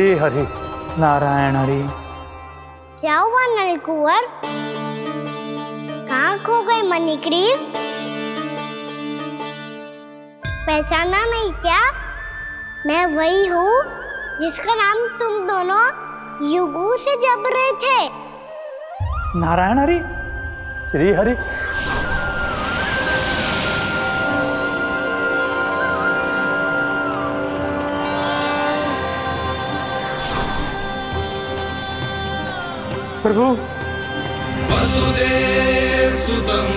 हे हरि नारायण हरि। क्या हुआ नलकुंवर? कहाँ खो गए मणिग्रीव? पहचाना नहीं क्या? मैं वही हूँ जिसका नाम तुम दोनों युगों से जप रहे थे। नारायण हरि। श्री हरि। प्रभु वसुदेव सुतं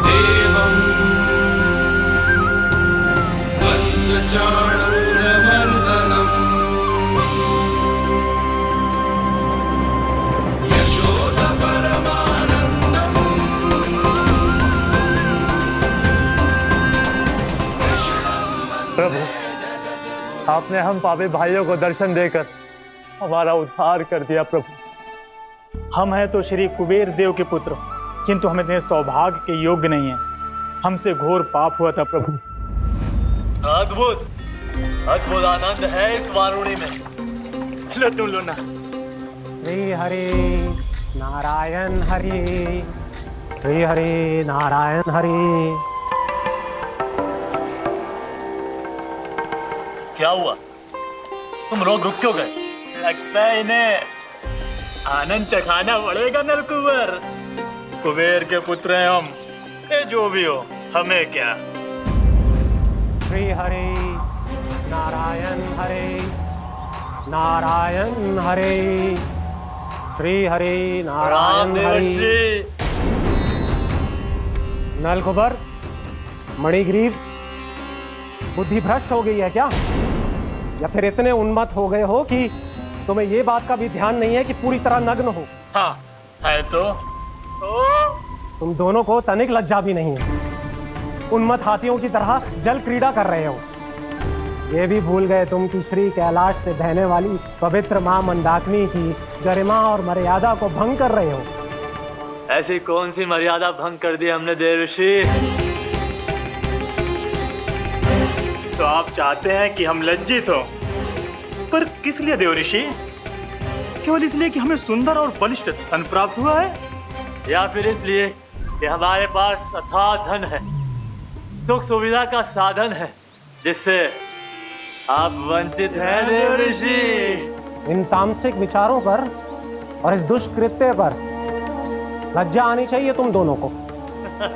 देवं वंशचाणूरमर्दनम् यशोदपरमानन्दम् प्रभु, आपने हम पापी भाइयों को दर्शन देकर हमारा उद्धार कर दिया। प्रभु, हम हैं तो श्री कुबेर देव के पुत्र, किंतु हम इतने सौभाग्य के योग्य नहीं हैं। हमसे घोर पाप हुआ था प्रभु। अद्भुत अद्भुत आनंद है इस वारुणी में। लो तुम लो ना। श्री हरि नारायण हरि, श्री हरि नारायण हरि। क्या हुआ? तुम रोग रुक क्यों गए? लगता है इन्हें आनंद चखाना पड़ेगा नलकुंवर। कुबेर के पुत्र हैं हम, ये जो भी हो हमें क्या। श्री हरि नारायण हरि, नारायण हरि, श्री हरि नारायण हरि। नलकुबर, मणिग्रीव, बुद्धि भ्रष्ट हो गई है क्या? या फिर इतने उन्मत्त हो गए हो कि तुम्हें ये बात का भी ध्यान नहीं है कि पूरी तरह नग्न हो? हाँ है तो तुम दोनों को तनिक लज्जा भी नहीं है। उन्मत्त हाथियों की तरह जल क्रीड़ा कर रहे हो। ये भी भूल गए तुम कि श्री कैलाश से बहने वाली पवित्र मां मंदाकिनी की गरिमा और मर्यादा को भंग कर रहे हो। ऐसी कौन सी मर्यादा भंग कर दी हमने देवर्षि? तो आप चाहते हैं कि हम लज्जित हो, पर किस लिए देवऋषि? केवल इसलिए कि हमें सुंदर और बलिष्ठ धन प्राप्त हुआ है, या फिर इसलिए कि हमारे पास अथाह धन है, सुख सुविधा का साधन है, जिससे आप वंचित हैं देवर्षि? इन तामसिक विचारों पर और इस दुष्कृत्य पर लज्जा आनी चाहिए तुम दोनों को।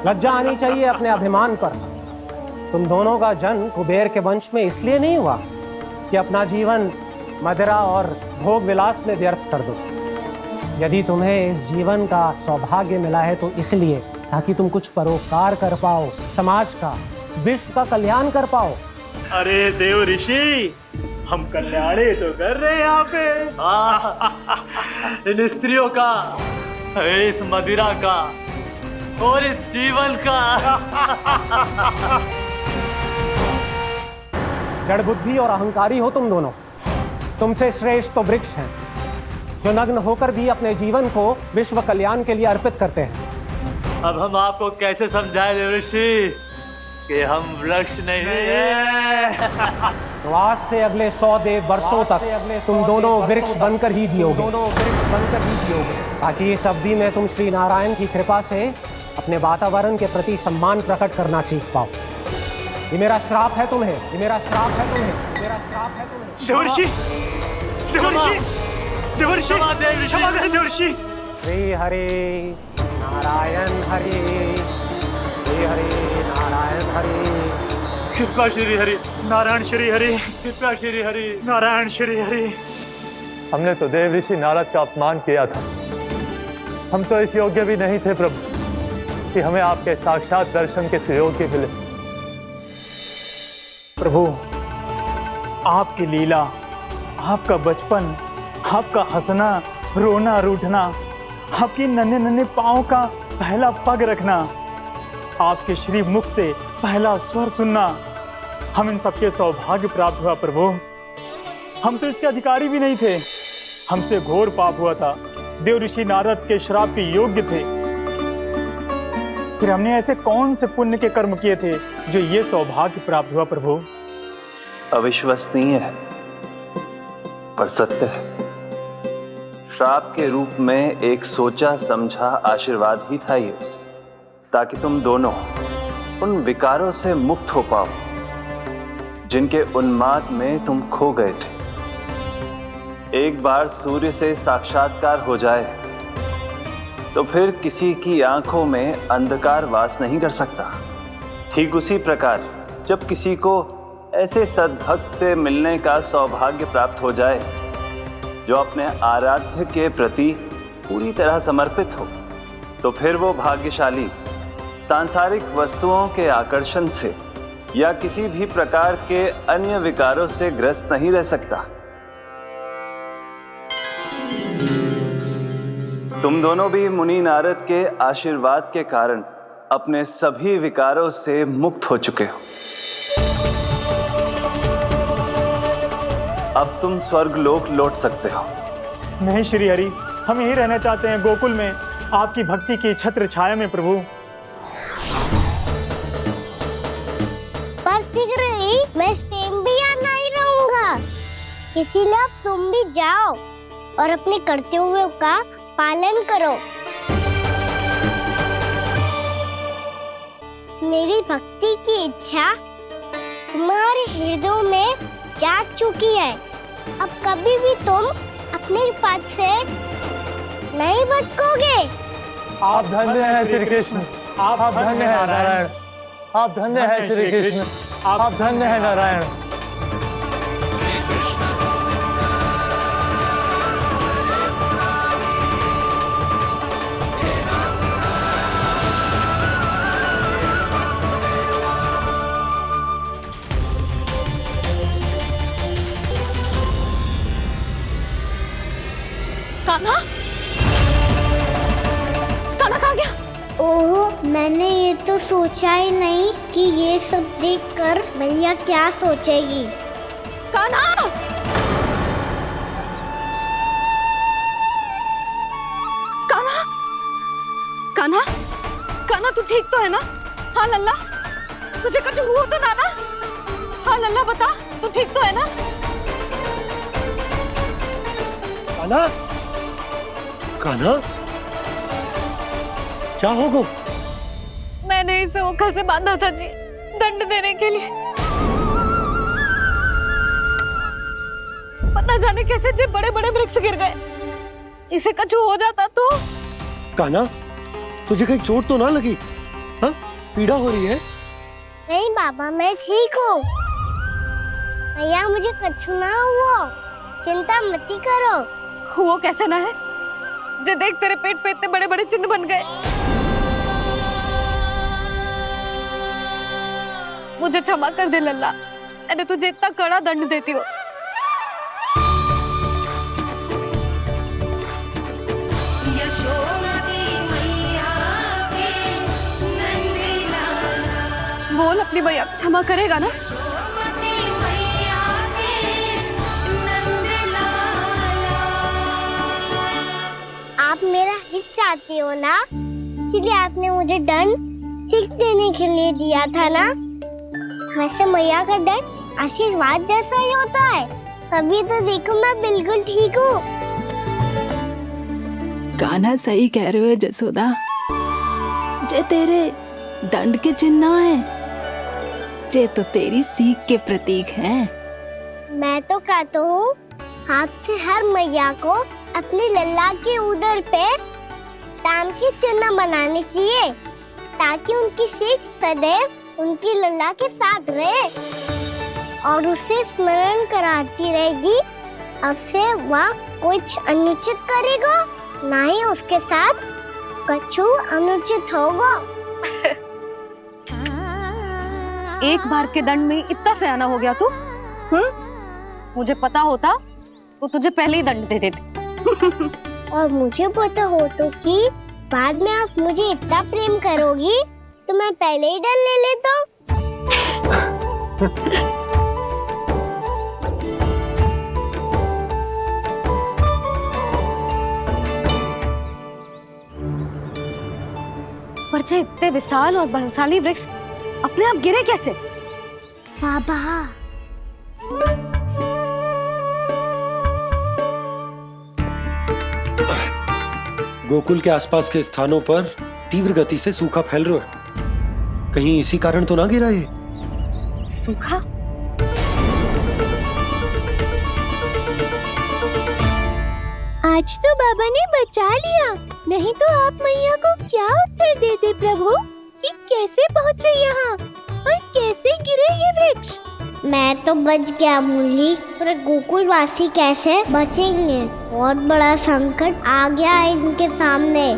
लज्जा आनी चाहिए अपने अभिमान पर। तुम दोनों का जन्म कुबेर के वंश में इसलिए नहीं हुआ कि अपना जीवन मदिरा और भोग विलास में व्यर्थ कर दो। यदि तुम्हें इस जीवन का सौभाग्य मिला है तो इसलिए ताकि तुम कुछ परोपकार कर पाओ, समाज का, विश्व का कल्याण कर पाओ। अरे देवऋषि, हम कल्याणी तो कर रहे हैं यहाँ पे। इन स्त्रियों का, इस मदिरा का और इस जीवन का। जड़ बुद्धि और अहंकारी हो तुम दोनों। तुमसे श्रेष्ठ तो वृक्ष हैं, जो नग्न होकर भी अपने जीवन को विश्व कल्याण के लिए अर्पित करते हैं। अब हम आपको कैसे समझाएं देवर्षि कि हम वृक्ष नहीं हैं? तो आज से अगले 100 देव वर्षों तक तुम दोनों वृक्ष बनकर ही जियोगे, ताकि इस अवधि में तुम श्री नारायण की कृपा से अपने वातावरण के प्रति सम्मान प्रकट करना सीख पाओ। ये मेरा श्राप है तुम्हें, ये मेरा श्राप है तुम्हें, मेरा श्राप है तुम्हें। देवर्षि, देवर्षि, देवर्षि, क्षमा करें देवर्षि। श्री हरि नारायण हरि, श्री हरि नारायण हरि। कृपा श्री हरि नारायण, श्री हरि कृपा, श्री हरि नारायण, श्री हरि। हमने तो देव ऋषि नारद का अपमान किया था। हम तो इस योग्य भी नहीं थे प्रभु कि हमें आपके साक्षात दर्शन के सुयोग्य मिले। प्रभु, आपकी लीला, आपका बचपन, आपका हंसना, रोना, रूठना, आपकी नन्हे नन्हे पाँव का पहला पग रखना, आपके श्री मुख से पहला स्वर सुनना, हम इन सबके सौभाग्य प्राप्त हुआ प्रभु। हम तो इसके अधिकारी भी नहीं थे। हमसे घोर पाप हुआ था, देवऋषि नारद के श्राप के योग्य थे। फिर हमने ऐसे कौन से पुण्य के कर्म किए थे जो ये सौभाग्य प्राप्त हुआ प्रभु? अविश्वसनीय है। पर सत्य है। श्राप के रूप में एक सोचा समझा आशीर्वाद ही था ये, ताकि तुम दोनों उन विकारों से मुक्त हो पाओ जिनके उन्माद में तुम खो गए थे। एक बार सूर्य से साक्षात्कार हो जाए तो फिर किसी की आंखों में अंधकार वास नहीं कर सकता। ठीक उसी प्रकार जब किसी को ऐसे सद्भक्त से मिलने का सौभाग्य प्राप्त हो जाए जो अपने आराध्य के प्रति पूरी तरह समर्पित हो, तो फिर वो भाग्यशाली सांसारिक वस्तुओं के आकर्षण से या किसी भी प्रकार के अन्य विकारों से ग्रस्त नहीं रह सकता। तुम दोनों भी मुनि नारद के आशीर्वाद के कारण अपने सभी विकारों से मुक्त हो चुके हो। अब तुम स्वर्गलोक लौट सकते हो। नहीं श्री हरि, हम यहीं रहना चाहते हैं, गोकुल में आपकी भक्ति की छत्र छाया में प्रभु। पर शीघ्र ही मैं सेम भी यहाँ नहीं रहूंगा, इसीलिए अब तुम भी जाओ और अपने कर्तव्यों का पालन करो। मेरी भक्ति की इच्छा तुम्हारे हृदय में जाग चुकी है। अब कभी भी तुम अपने पद से नहीं भटकोगे। आप धन्य हैं श्री कृष्ण, आप धन्य हैं नारायण, आप धन्य हैं श्री कृष्ण, आप धन्य हैं नारायण। कान्हा, कान्हा कहाँ गया? ओह, मैंने ये तो सोचा ही नहीं कि ये सब देखकर भैया क्या सोचेगी। कान्हा! कान्हा! कान्हा! कान्हा तू ठीक तो है ना? हाँ लल्ला, तुझे कुछ हुआ तो ना? हाँ लल्ला बता, तू ठीक तो है ना? कान्हा, कान्हा, क्या होगा? मैंने इसे ओखल से बांधा था जी, दंड देने के लिए। पता जाने कैसे जो बड़े बड़े वृक्ष गिर गए। इसे कुछ हो जाता तो? कान्हा, तुझे कहीं चोट तो ना लगी? हाँ, पीड़ा हो रही है? नहीं बाबा, मैं ठीक हूँ। भैया मुझे कुछ ना हुआ, चिंता मत करो। वो कैसे ना है? जे देख तेरे पेट पे इतने बड़े बड़े चिन्ह बन गए। मुझे क्षमा कर दे लल्ला, मैंने तुझे इतना कड़ा दंड देती हूँ। बोल अपनी भैया क्षमा करेगा ना? आप मेरा हित चाहते हो ना, इसलिए आपने मुझे दंड सीख देने के लिए दिया था ना। वैसे मैया का दंड आशीर्वाद जैसा ही होता है, तभी तो देखो मैं बिल्कुल ठीक हूँ। कान्हा सही कह रहे हो जसोदा, जे तेरे दंड के चिन्ह है, जे तो तेरी सीख के प्रतीक हैं। मैं तो कहता हूँ हाथ से हर मैया को अपनी लल्ला के उदर पे ताम के चिन्ह बनाने चाहिए, ताकि उनकी सीख सदैव उनकी लल्ला के साथ रहे और उसे स्मरण कराती रहेगी। अब से वह कुछ अनुचित करेगा, ना ही उसके साथ कुछ अनुचित होगा। एक बार के दंड में इतना सयाना हो गया तू? मुझे पता होता तो तुझे पहले ही दंड दे देती। और मुझे पता हो तो कि बाद में आप मुझे इतना प्रेम करोगी तो मैं पहले ही दंड ले लेता हूँ। पर जे इतने विशाल और बलशाली वृक्ष अपने आप गिरे कैसे? बाबा, गोकुल के आसपास के स्थानों पर तीव्र गति से सूखा फैल रहा है। कहीं इसी कारण तो ना गिरा ये? सूखा? आज तो बाबा ने बचा लिया, नहीं तो आप मैया को क्या उत्तर देते प्रभु कि कैसे पहुँचे यहाँ और कैसे गिरे ये वृक्ष। मैं तो बच गया मुरली, पर गोकुल वासी कैसे बचेंगे? बहुत बड़ा संकट आ गया है इनके सामने।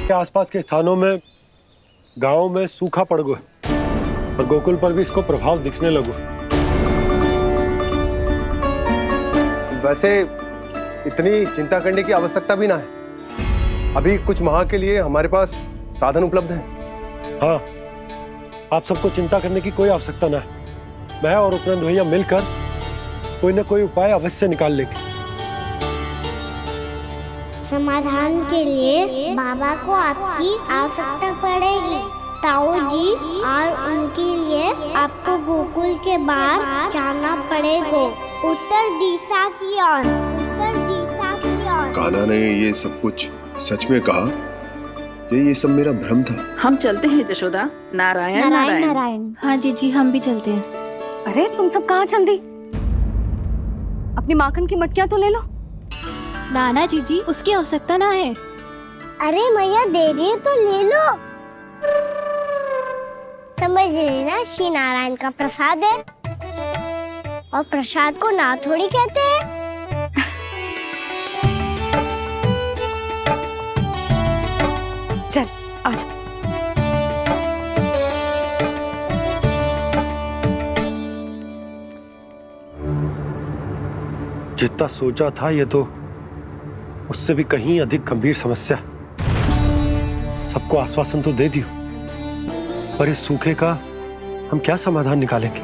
के आसपास के स्थानों में, गांवों में सूखा पड़ गया और गोकुल पर भी इसको प्रभाव दिखने लगा। वैसे इतनी चिंता करने की आवश्यकता भी ना है। अभी कुछ माह के लिए हमारे पास साधन उपलब्ध है। हाँ, आप सबको चिंता करने की कोई आवश्यकता ना है। मैं और उपनंद भैया मिलकर कोई ना कोई उपाय अवश्य निकाल लेंगे। समाधान के लिए बाबा को आपकी आवश्यकता पड़ेगी। ताऊ जी और उनके लिए आपको गोकुल के बाहर जाना पड़ेगा, उत्तर दिशा की ओर, उत्तर दिशा की ओर। कान्हा ने ये सब कुछ सच में कहा? ये सब मेरा भ्रम था? हम चलते हैं जशोदा। नारायण नारायण नारायण। हाँ जी, हम भी चलते हैं। अरे तुम सब कहाँ चल दी? अपनी माखन की मटकियाँ तो ले लो। नाना जी, उसकी आवश्यकता ना है। अरे मैया दे रही है तो ले लो। समझ लेना, श्री नारायण का प्रसाद है और प्रसाद को ना थोड़ी कहते हैं। चल आजा। जितना सोचा था ये तो उससे भी कहीं अधिक गंभीर समस्या। सबको आश्वासन तो दे दियो, पर इस सूखे का हम क्या समाधान निकालेंगे?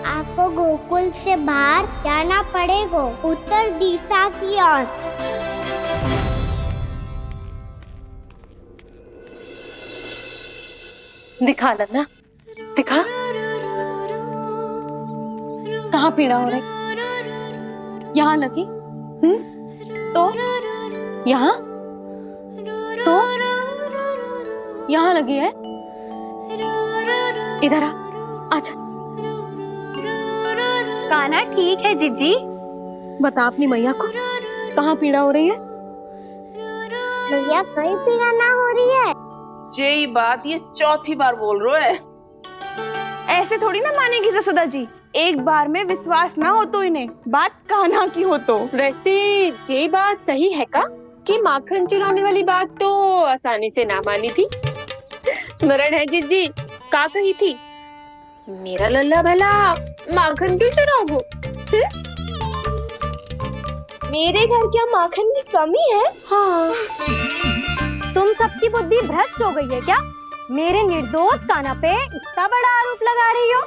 आपको गोकुल से बाहर जाना पड़ेगा, उत्तर दिशा की ओर। दिखा लल्ला, दिखा। कहाँ पीड़ा हो रही? यहाँ लगी? तो यहाँ? तो यहाँ लगी है? इधर आ, आजा। कान्हा ठीक है जीजी। बता अपनी मैया को कहाँ पीड़ा हो रही है? मैया कहीं पीड़ा ना हो रही है। यही बात ये चौथी बार बोल रहे है। ऐसे थोड़ी ना मानेगी जसोदा जी, एक बार में विश्वास ना हो तो इन्हें बात कान्हा की हो तो। वैसे ये बात सही है का कि माखन चुराने वाली बात तो आसानी से ना मानी थी। स्मरण है जीजी का कही थी, मेरा लल्ला भला माखन क्यों चुराओगे? मेरे घर क्या माखन की कमी है? हाँ। तुम सबकी बुद्धि भ्रष्ट हो गई है क्या? मेरे निर्दोष कान्हा पे इतना बड़ा आरोप लगा रही हो?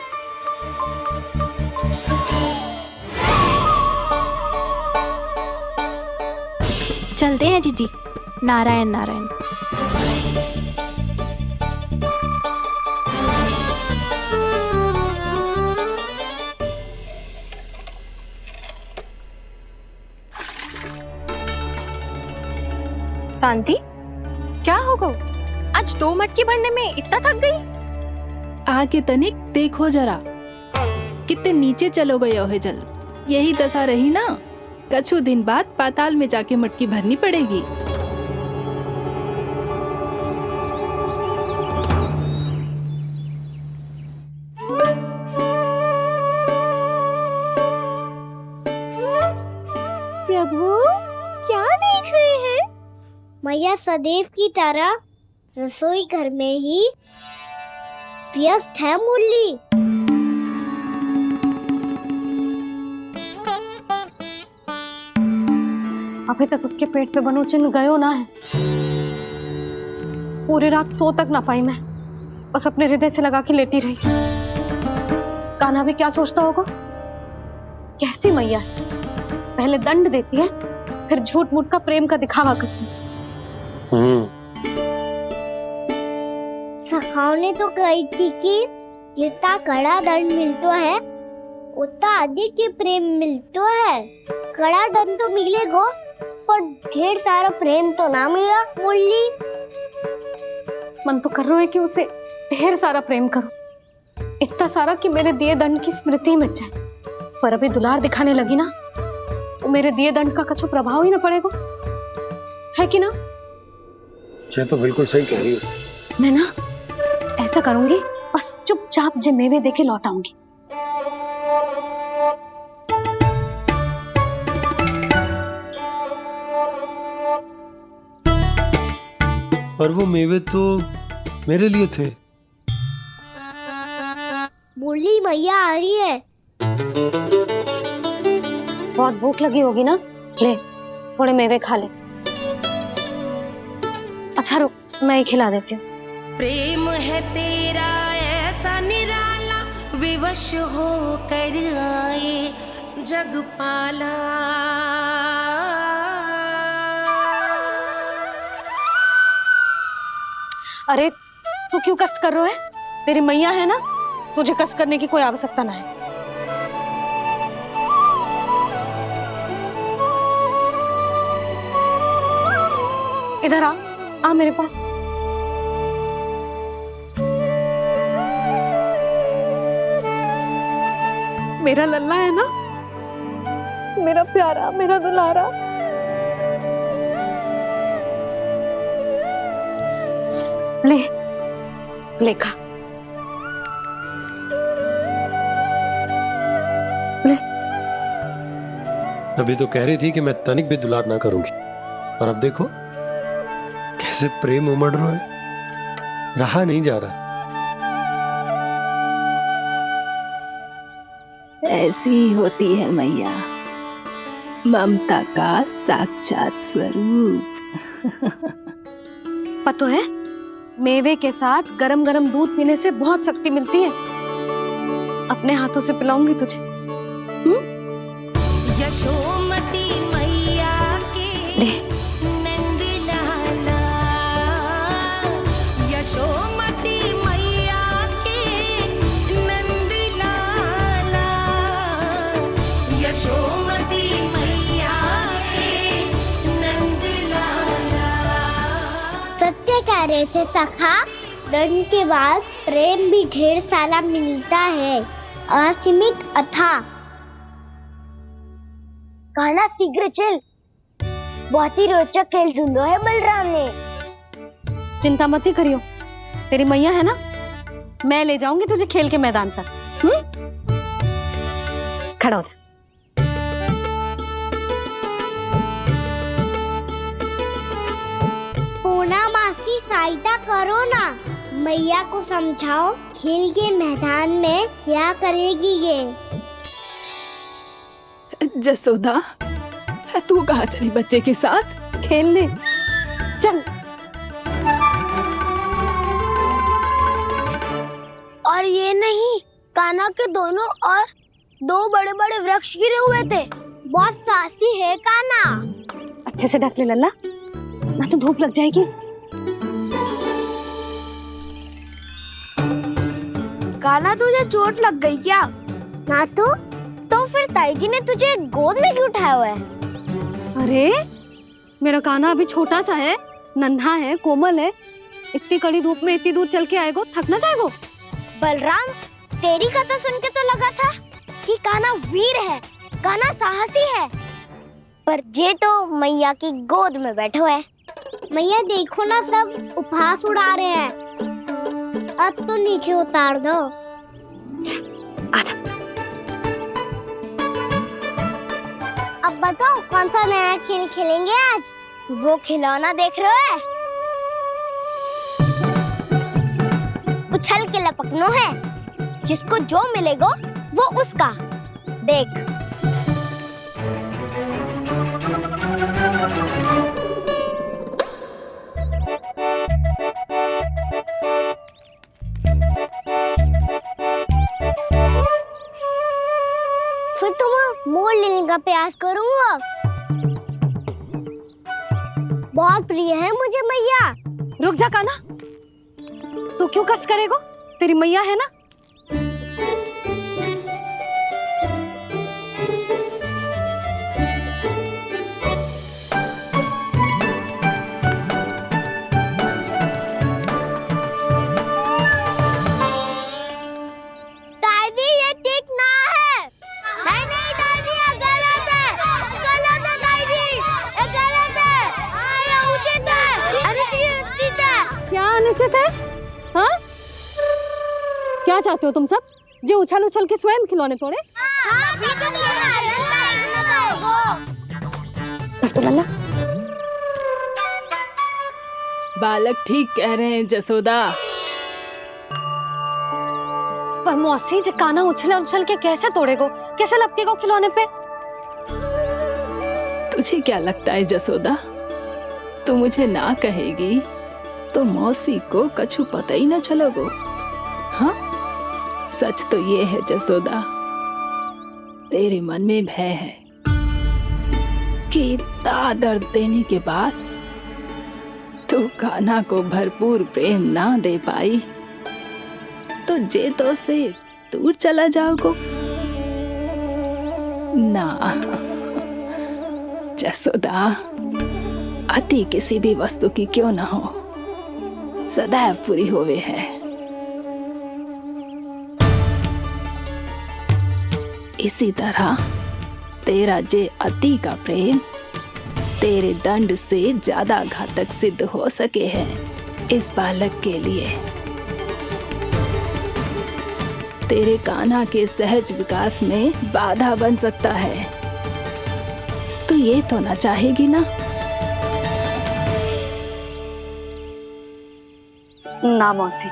चलते हैं जीजी। नारायण नारायण। शांति, क्या हो गया? आज 2 मटकी भरने में इतना थक गई? आगे तनिक देखो जरा, कितने नीचे चलो गए हो जल। यही दशा रही ना, कछु दिन बाद पाताल में जाके मटकी भरनी पड़ेगी। प्रभु क्या देख रहे हैं? मैया सदैव की तरह रसोई घर में ही व्यस्त है मुरली। अभी तक उसके पेट पे बनो चिन्ह गयो ना है। पूरी रात सो तक ना पाई मैं, बस अपने हृदय से लगा के लेटी रही। कान्हा भी क्या सोचता होगा? कैसी मैया है, पहले दंड देती है फिर झूठ मूठ का प्रेम का दिखावा करती है। सखाओ ने तो कही थी कि जितना कड़ा दंड मिलता है उतना अधिक ही प्रेम मिलतो है। कड़ा दंड तो मिलेगो, पर ढेर सारा प्रेम तो ना मिला। मुरली मन तो कर रहा है कि उसे ढेर सारा प्रेम करूं, इतना सारा कि मेरे दिए दंड की स्मृति मिट जाए। पर अभी दुलार दिखाने लगी ना, तो मेरे दिए दंड का कछु प्रभाव ही ना पड़ेगा, है कि ना? ये तो बिल्कुल सही कह रही हो। मैं ना ऐसा करूंगी, बस चुपचाप जे मेवे देके लौट आऊंगी। पर वो मेवे तो मेरे लिए थे। मुरली मैया आ रही है। बहुत भूख लगी होगी ना, ले थोड़े मेवे खा ले। अच्छा रुक, मैं ही खिला देती हूँ। प्रेम है तेरा ऐसा निराला, विवश हो कर आए जग पाला। अरे तू क्यों कष्ट कर रहा है? तेरी मैया है ना, तुझे कष्ट करने की कोई आवश्यकता ना है। इधर आ मेरे पास। मेरा लल्ला है ना, मेरा प्यारा, मेरा दुलारा। ले ले खा, ले। अभी तो कह रही थी कि मैं तनिक भी दुलार ना करूंगी, और अब देखो कैसे प्रेम उमड़ रहा है, रहा नहीं जा रहा। ऐसी ही होती है मैया, ममता का साक्षात स्वरूप। पता है, मेवे के साथ गरम गरम दूध पीने से बहुत शक्ति मिलती है। अपने हाथों से पिलाऊंगी तुझे। यशोमती मैया के नंद लाला, यशोमती मैया के नंद लाला, यशोमती मैया के नंद लाला। सत्य कह रहे थे सखा, दंड के बाद प्रेम भी ढेर सारा मिलता है, असीमित अथाह। कहना शीघ्र चल, बहुत ही रोचक खेल ढूंढो है बलराम ने। चिंता मत ही करियो, तेरी मैया है ना, मैं ले जाऊंगी तुझे खेल के मैदान पर। खड़ा हो जा। पूना मासी सहायता करो ना, मैया को समझाओ खेल के मैदान में क्या करेगी ये। जसोदा, तू कहाँ चली बच्चे के साथ? खेलने चल। और ये नहीं, कान्हा के दोनों और दो बड़े बड़े वृक्ष गिरे हुए थे। बहुत साहसी है कान्हा। अच्छे से ढक ले लल्ला, ना तो धूप लग जाएगी। कान्हा तुझे चोट लग गई क्या? ना तो फिर ताई जी ने तुझे गोद में क्यों उठाया हुआ है? अरे मेरा कान्हा अभी छोटा सा है, नन्हा है, कोमल है। इतनी कड़ी धूप में इतनी दूर चल के आएगा, थक ना जाएगा? बलराम, तेरी कथा सुन के तो लगा था कि कान्हा वीर है, कान्हा साहसी है, पर जे तो मैया की गोद में बैठे हुए। मैया देखो ना, सब उपहास उड़ा रहे हैं। अब तो नीचे उतार दो। आजा। अब बताओ कौन सा नया खेल खेलेंगे आज? वो खिलौना देख रहे हो? उछल के लपकनो है, जिसको जो मिलेगा वो उसका। देख। फिर तुम मोड़ लेने का प्रयास करूंगा। बहुत प्रिय है मुझे मैया। रुक जा कान्हा, तू क्यों कष्ट करेगा? तेरी मैया है ना। क्या चाहते हो तुम सब? जो उछल उछल के स्वयं खिलौने तोड़े? तो लल्ला बालक ठीक कह रहे हैं जसोदा। पर मौसी जो काना उछल उछल के कैसे तोड़ेगो, कैसे लपकेगो खिलौने पे? तुझे क्या लगता है जसोदा, तू मुझे ना कहेगी तो मौसी को कछु पता ही ना चलोगो। हाँ, सच तो ये है जसोदा, तेरे मन में भय है कि इतना दर्द देने के बाद तू कान्हा को भरपूर प्रेम ना दे पाई तो जेतो से दूर चला जाओगो ना। जसोदा, अति किसी भी वस्तु की क्यों ना हो, सदैव पूरी होवे है। इसी तरह तेरा जे अति का प्रेम तेरे दंड से ज्यादा घातक सिद्ध हो सके है इस बालक के लिए। तेरे कान्हा के सहज विकास में बाधा बन सकता है, तो ये तो ना चाहेगी ना? ना मौसी,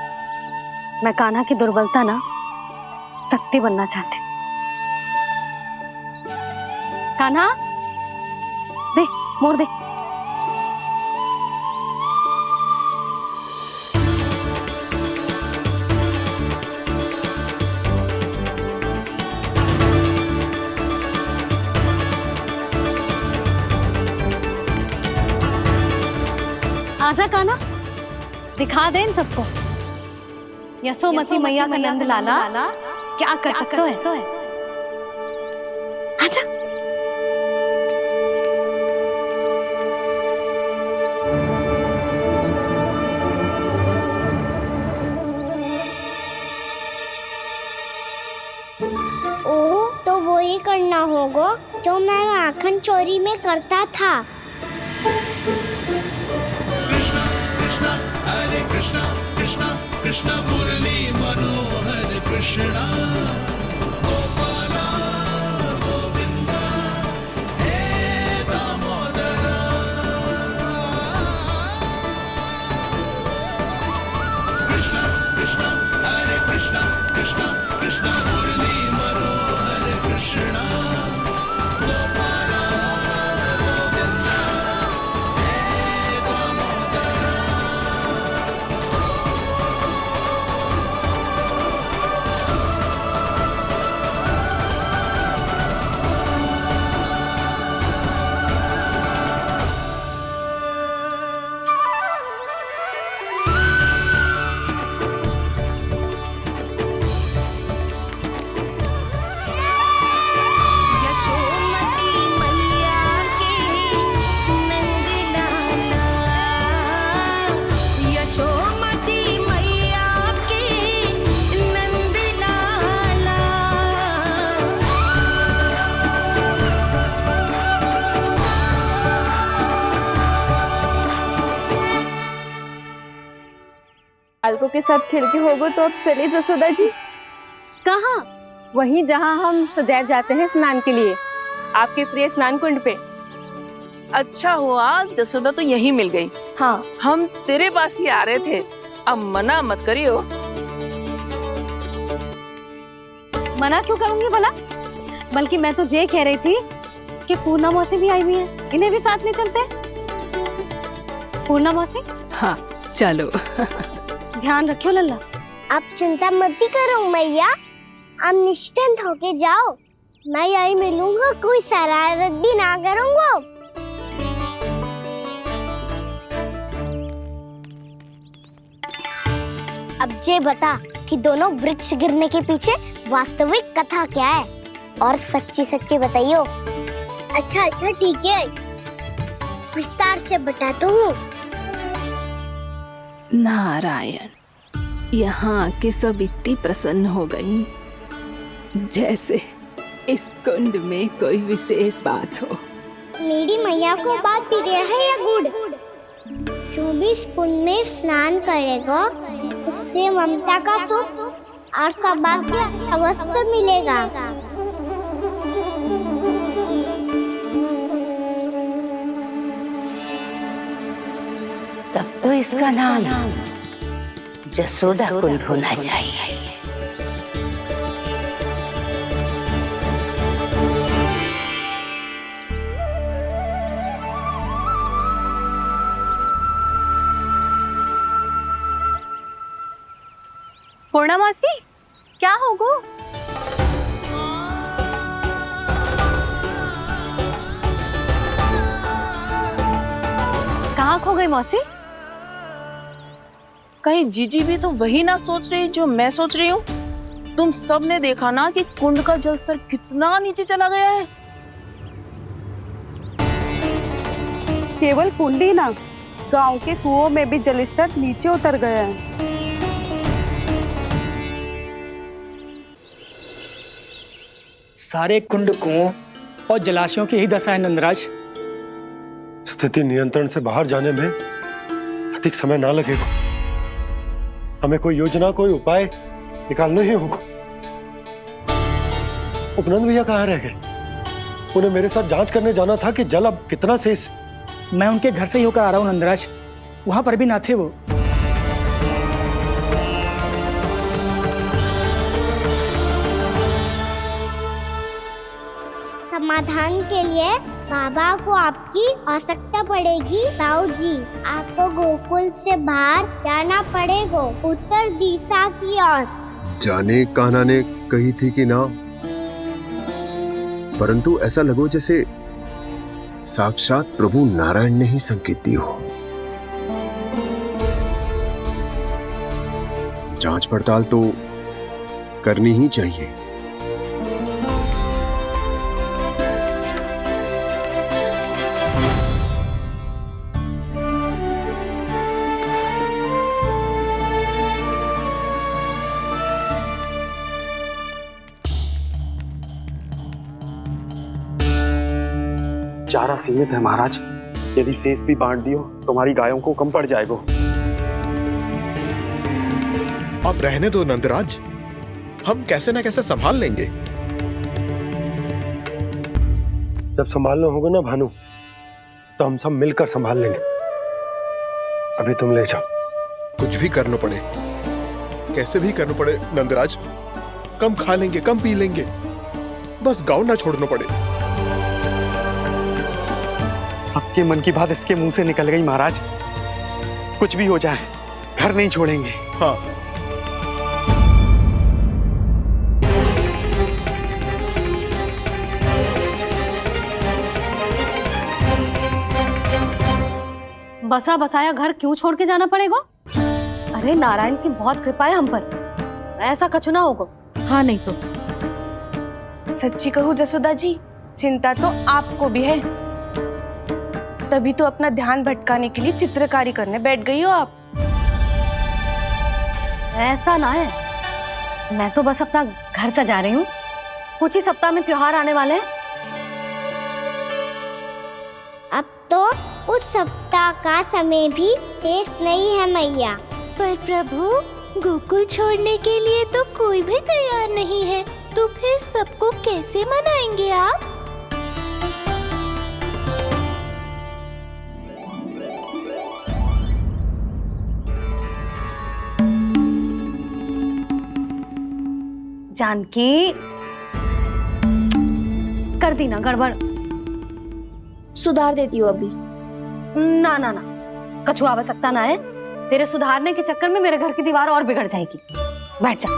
मैं कान्हा की दुर्बलता ना शक्ति बनना चाहती। कान्हा, दे मोड़ दे। आजा कान्हा, दिखा दे इन सबको यशोमती मैया का नंद लाला क्या कर सकता है। आजा। ओ, तो वो ही करना होगा जो मैं माखन चोरी में करता था। कृष्णा कृष्णा मुरली मनोहर कृष्णा गोपाला गोविंदा हे दामोदरा। कृष्णा कृष्णा हरे कृष्णा कृष्णा कृष्णा मुरली मनोहर कृष्णा गोपाला गोविंदा हे दामोदरा। यशोमती मैया के नंद लाला, यशोमती मैया के नंद लाला। बालकों के साथ खेल के होगो तो अब चले जसोदा जी। कहाँ? वहीं जहाँ हम सदैव जाते हैं स्नान के लिए, आपके प्रिय स्नान कुंड पे। अच्छा हुआ जसोदा तो यहीं मिल गई। हाँ, हम तेरे पास ही आ रहे थे, अब मना मत करियो। मना क्यों करूंगी भला? बल्कि मैं तो ये कह रही थी कि पूर्णा मौसी भी आई हुई है, इन्हें भी साथ ले चलते हैं। पूर्णा मौसी, हाँ चलो। ध्यान रखियो लल्ला। आप चिंता मत करो मैया, आप निश्चिंत होके जाओ, मैं यही मिलूंगा, कोई शरारत भी ना करूंगा। अब ये बता कि दोनों वृक्ष गिरने के पीछे वास्तविक कथा क्या है, और सच्ची सच्ची बताइयो। अच्छा अच्छा ठीक है, विस्तार से बताता हूँ। नारायण, यहाँ के सब इतनी प्रसन्न हो गई जैसे इस कुंड में कोई विशेष बात हो। मेरी मैया को बात प्रिय है या गुड़? जो भी इस कुंड में स्नान करेगा उससे ममता का सुख और सौभाग्य अवश्य मिलेगा। तब तो इसका नाम जसोदा कुंड होना चाहिए। पूर्णा मासी, क्या होगो? कहाँ खो गई मौसी? कहीं जीजी भी तो वही ना सोच रही जो मैं सोच रही हूँ? तुम सब ने देखा ना कि कुंड का जलस्तर कितना नीचे चला गया है। केवल कुंड ही ना, गांव के कुओं में भी जलस्तर नीचे उतर गया है। सारे कुंड कुओं और जलाशयों की ही दशा है नंदराज। स्थिति नियंत्रण से बाहर जाने में अधिक समय ना लगेगा। हमें कोई योजना, कोई उपाय निकालना ही होगा। उपनंद भैया कहाँ रह गए? उन्हें मेरे साथ जांच करने जाना था कि जल अब कितना शेष। मैं उनके घर से ही होकर आ रहा हूँ नंदराज, वहां पर भी ना थे वो। समाधान के लिए बाबा को आपकी आवश्यकता पड़ेगी। ताऊ जी, आपको गोकुल से बाहर जाना पड़ेगा, उत्तर दिशा की ओर। जाने कान्हा ने कही थी कि ना, परंतु ऐसा लगो जैसे साक्षात प्रभु नारायण ने ही संकेत दी हो। जांच पड़ताल तो करनी ही चाहिए। चारा सीमित है महाराज, यदि शेष भी बांट दियो तो हमारी गायों को कम पड़ जाएगा। अब रहने दो नंदराज, हम कैसे न कैसे संभाल लेंगे। जब संभालना होगा ना भानु, तो हम सब मिलकर संभाल लेंगे। अभी तुम ले जाओ। कुछ भी करना पड़े, कैसे भी करना पड़े नंदराज, कम खा लेंगे, कम पी लेंगे, बस गांव ना छोड़ना पड़े। सबके मन की बात इसके मुंह से निकल गई महाराज। कुछ भी हो जाए, घर नहीं छोड़ेंगे। हाँ, बसा बसाया घर क्यों छोड़ के जाना पड़ेगा? अरे नारायण की बहुत कृपा है हम पर, ऐसा कछु ना होगा। हाँ नहीं तो सच्ची कहूँ जसोदा जी, चिंता तो आपको भी है, तभी तो अपना ध्यान भटकाने के लिए चित्रकारी करने बैठ गई हो आप। ऐसा ना है, मैं तो बस अपना घर सजा रही हूँ। कुछ ही सप्ताह में त्योहार आने वाले हैं। अब तो कुछ सप्ताह का समय भी शेष नहीं है मैया। पर प्रभु, गोकुल छोड़ने के लिए तो कोई भी तैयार नहीं है, तो फिर सबको कैसे मनाएंगे आप? जानकी, कर दी ना गड़बड़। सुधार देती हूँ अभी। ना ना ना, कछु आवश्यकता ना है। तेरे सुधारने के चक्कर में मेरे घर की दीवार और बिगड़ जाएगी। बैठ जा।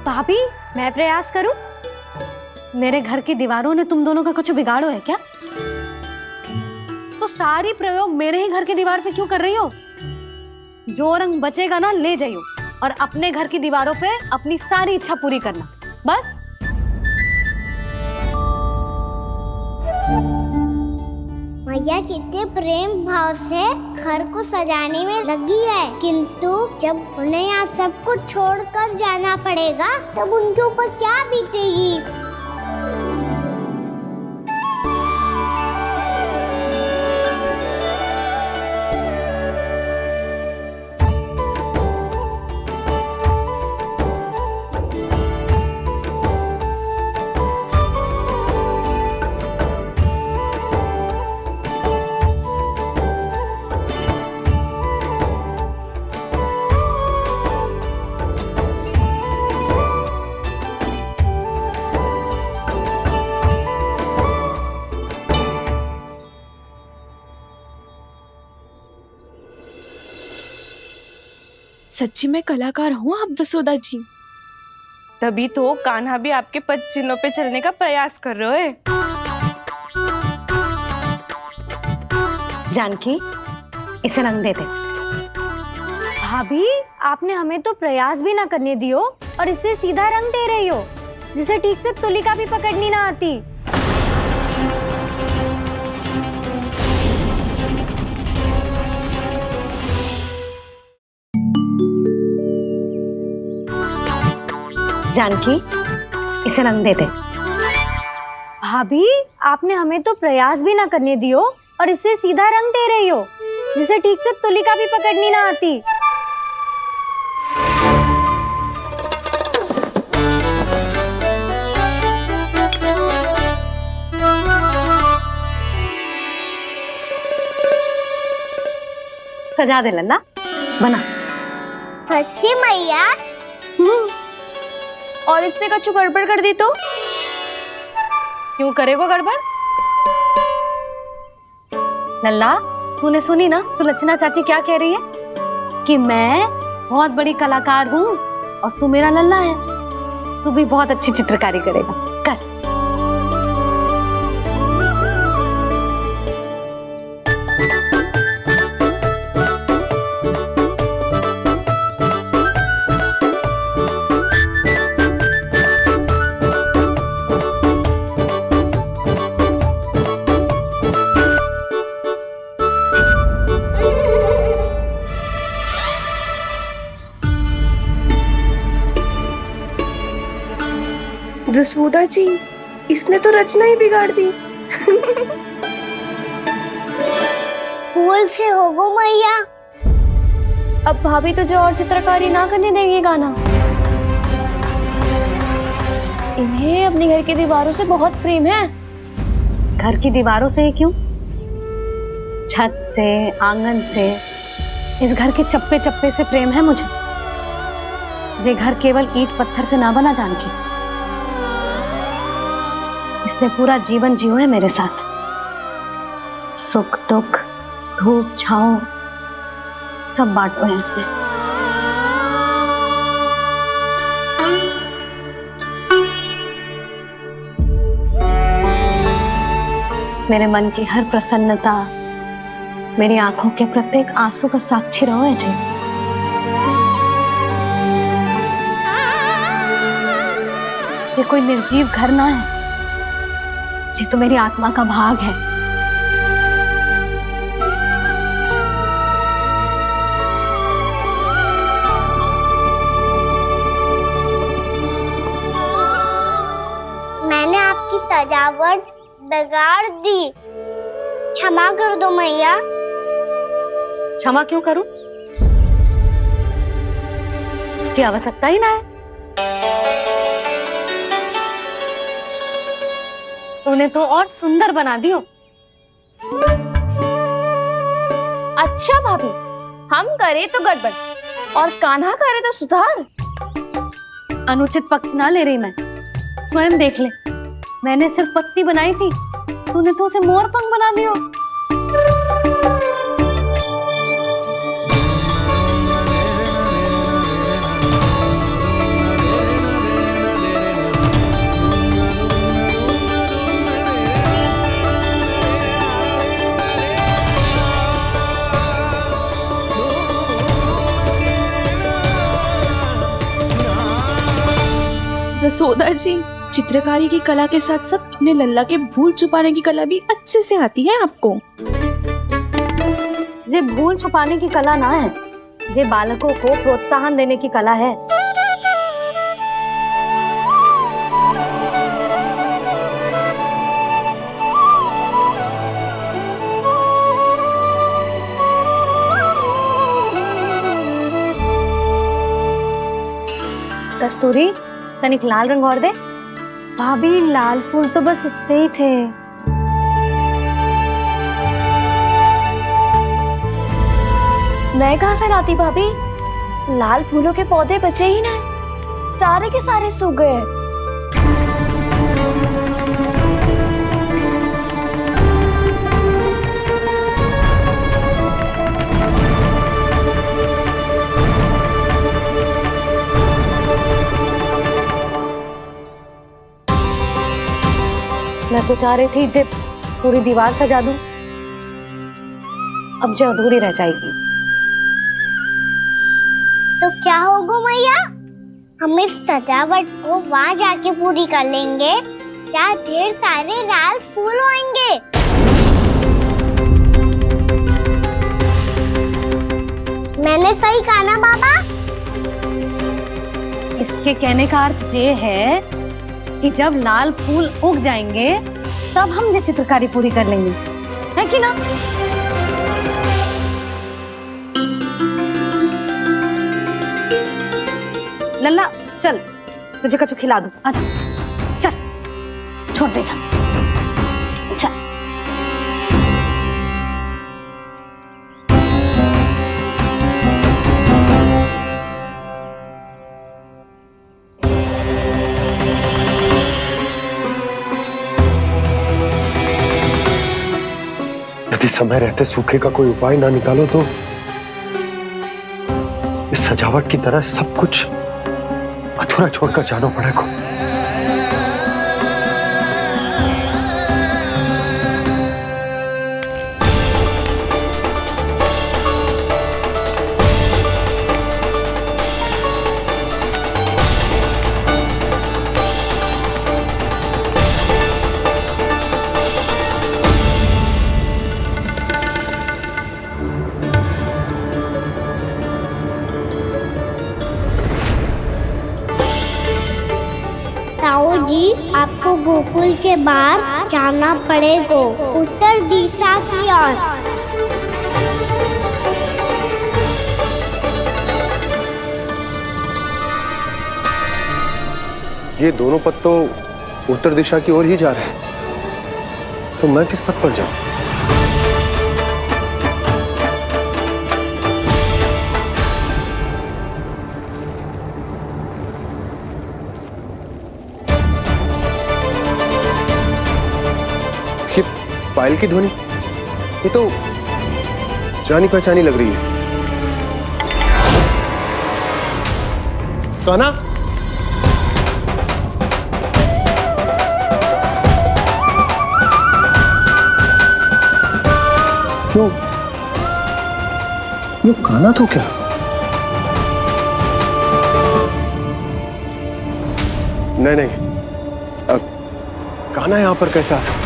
भाभी, मैं प्रयास करूं? मेरे घर की दीवारों ने तुम दोनों का कुछ बिगाड़ो है क्या? तो सारी प्रयोग मेरे ही घर की दीवार पे क्यों कर रही हो? जो रंग बचेगा ना ले जाइयो, और अपने घर की दीवारों पे अपनी सारी इच्छा पूरी करना, बस। मैया कितने प्रेम भाव से घर को सजाने में लगी है, किंतु जब उन्हें यहाँ सब कुछ छोड़कर जाना पड़ेगा तब उनके ऊपर क्या बीतेगी। सच्ची में कलाकार हूँ आप जसोदा जी। तभी तो कान्हा भी आपके पद चिन्हों पे चलने का प्रयास कर रहे है। जानकी, इसे रंग दे दे। भाभी, आपने हमें तो प्रयास भी ना करने दियो और इसे सीधा रंग दे रही हो, जिसे ठीक से तुलिका भी पकड़नी ना आती। जानकी, इसे रंग दे दे। भाभी, आपने हमें तो प्रयास भी ना करने दियो और इसे सीधा रंग दे रही हो, जिसे ठीक से तुलिका भी पकड़नी ना आती। सजा दे लल्ला, बना। सच्ची मैया? और इसने कछु गड़बड़ कर दी तो? क्यों करेगो गड़बड़? लल्ला, तूने सुनी ना सुलक्षणा चाची क्या कह रही है? कि मैं बहुत बड़ी कलाकार हूँ और तू मेरा लल्ला है। तू भी बहुत अच्छी चित्रकारी करेगा, कर। जसोदा जी, इसने तो रचना ही बिगाड़ दी। फूल से होगो मैया। अब भाभी तुझे और चित्रकारी ना करने देंगे गाना। इन्हें अपने घर की दीवारों से बहुत प्रेम है। घर की दीवारों से क्यों? छत से, आंगन से, इस घर के चप्पे चप्पे से प्रेम है मुझे। ये घर केवल ईंट पत्थर से ना बना जानकी। इसने पूरा जीवन जियो है मेरे साथ। सुख दुख, धूप छांव सब बांटो है इसने। मेरे मन की हर प्रसन्नता, मेरी आंखों के प्रत्येक आंसू का साक्षी रहो है जी। ये कोई निर्जीव घर ना है, ये तो मेरी आत्मा का भाग है। मैंने आपकी सजावट बिगाड़ दी, क्षमा कर दो मैया। क्षमा क्यों करूं? इसकी आवश्यकता ही ना है। तूने तो और सुंदर बना दियो। अच्छा भाभी, हम करे तो गड़बड़ और कान्हा करे तो सुधार। अनुचित पक्ष ना ले रही मैं, स्वयं देख ले। मैंने सिर्फ पत्ती बनाई थी, तूने तो उसे मोर पंख बना दियो। जसोदा जी, चित्रकारी की कला के साथ साथ अपने लल्ला के भूल छुपाने की कला भी अच्छे से आती है आपको। ये भूल छुपाने की कला ना है, ये बालकों को प्रोत्साहन देने की कला है। कस्तूरी, तनिक लाल रंग और दे। भाभी, लाल फूल तो बस इतने ही थे। मैं कहाँ से लाती भाभी? लाल फूलों के पौधे बचे ही ना, सारे के सारे सूख गए। मैं तो चाह रही थी जे पूरी दीवार सजा दूं, अब जो अधूरी रह जाएगी। तो क्या होगा मैया, हम इस सजावट को वहाँ जाके पूरी कर लेंगे जहाँ ढेर सारे लाल फूल होंगे। मैंने सही कहा ना बाबा? इसके कहने का अर्थ ये है कि जब लाल फूल उग जाएंगे तब हम ये चित्रकारी पूरी कर लेंगे, है कि ना? लल्ला चल, तुझे कछु खिला दूं, आजा, चल, छोड़ दे, चल, चल। यदि समय रहते सूखे का कोई उपाय ना निकालो तो इस सजावट की तरह सब कुछ अधूरा छोड़कर जाना पड़ेगा। ताऊ जी, आपको गोकुल के बाहर जाना पड़ेगा, उत्तर दिशा की ओर। ये दोनों पथ तो उत्तर दिशा की ओर ही जा रहे हैं, तो मैं किस पथ पर जाऊं? ये पायल की ध्वनि, ये तो जानी पहचानी लग रही है। कान्हा, ये कान्हा तो क्या? नहीं, कान्हा यहां पर कैसे आ सकता?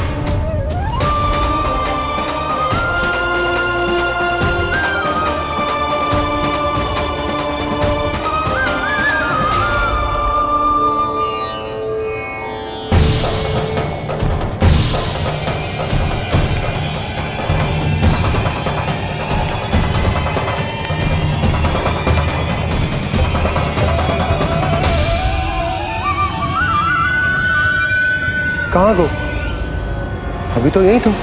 कहाँ गो? अभी तो यही तुम।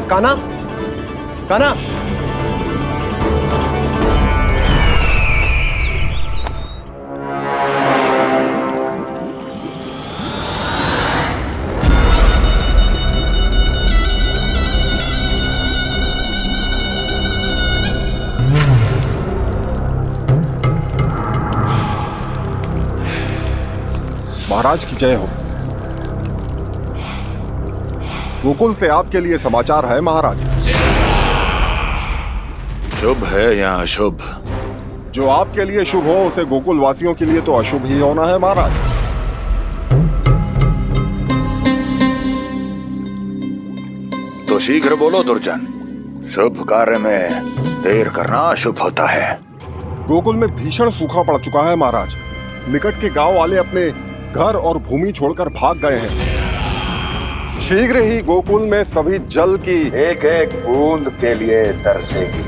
कान्हा, कान्हा, महाराज की जय हो। गोकुल से आपके लिए समाचार है महाराज। शुभ है या अशुभ? जो आपके लिए शुभ हो उसे गोकुल वासियों के लिए तो अशुभ ही होना है महाराज। तो शीघ्र बोलो दुर्जन, शुभ कार्य में देर करना अशुभ होता है। गोकुल में भीषण सूखा पड़ चुका है महाराज। निकट के गांव वाले अपने घर और भूमि छोड़कर भाग गए हैं। शीघ्र ही गोकुल में सभी जल की एक एक बूंद के लिए तरसेगी।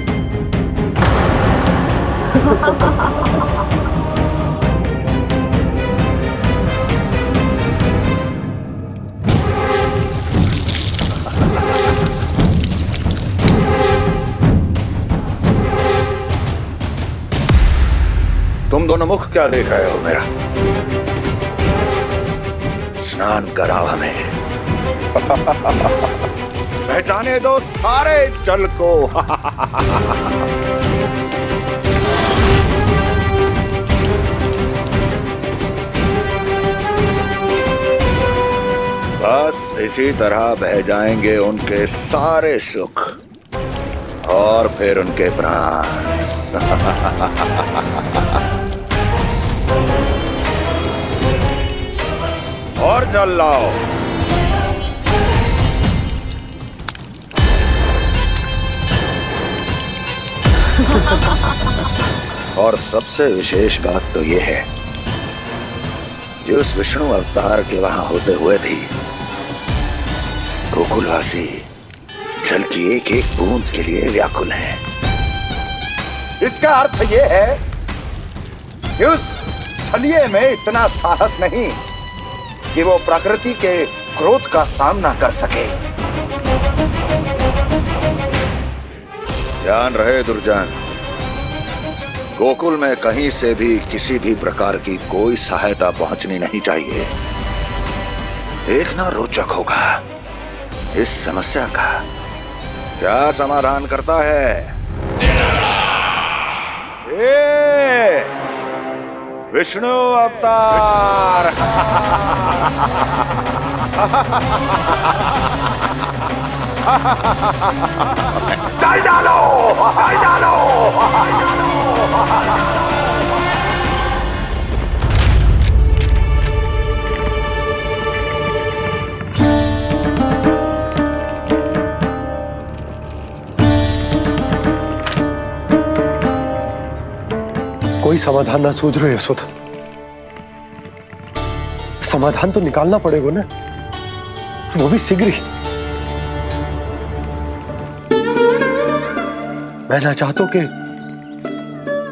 तुम दोनों मुख क्या देख रहे हो मेरा? स्नान कराओ हमें। पहचाने दो सारे जल को। बस इसी तरह बह जाएंगे उनके सारे सुख और फिर उनके प्राण। और जल लाओ। और सबसे विशेष बात तो यह है कि उस विष्णु अवतार के वहां होते हुए भी गोकुलवासी जल की एक एक बूंद के लिए व्याकुल हैं। इसका अर्थ यह है कि उस छलिए में इतना साहस नहीं कि वो प्रकृति के क्रोध का सामना कर सके। ध्यान रहे दुर्जन, गोकुल में कहीं से भी किसी भी प्रकार की कोई सहायता पहुंचनी नहीं चाहिए। देखना रोचक होगा इस समस्या का क्या समाधान करता है। ए, विष्णु अवतार। चल डालो, चल डालो। कोई समाधान ना सूझ रहे यशोदा। समाधान तो निकालना पड़ेगा ना, वो भी शीघ्र ही। मैं ना चाहता कि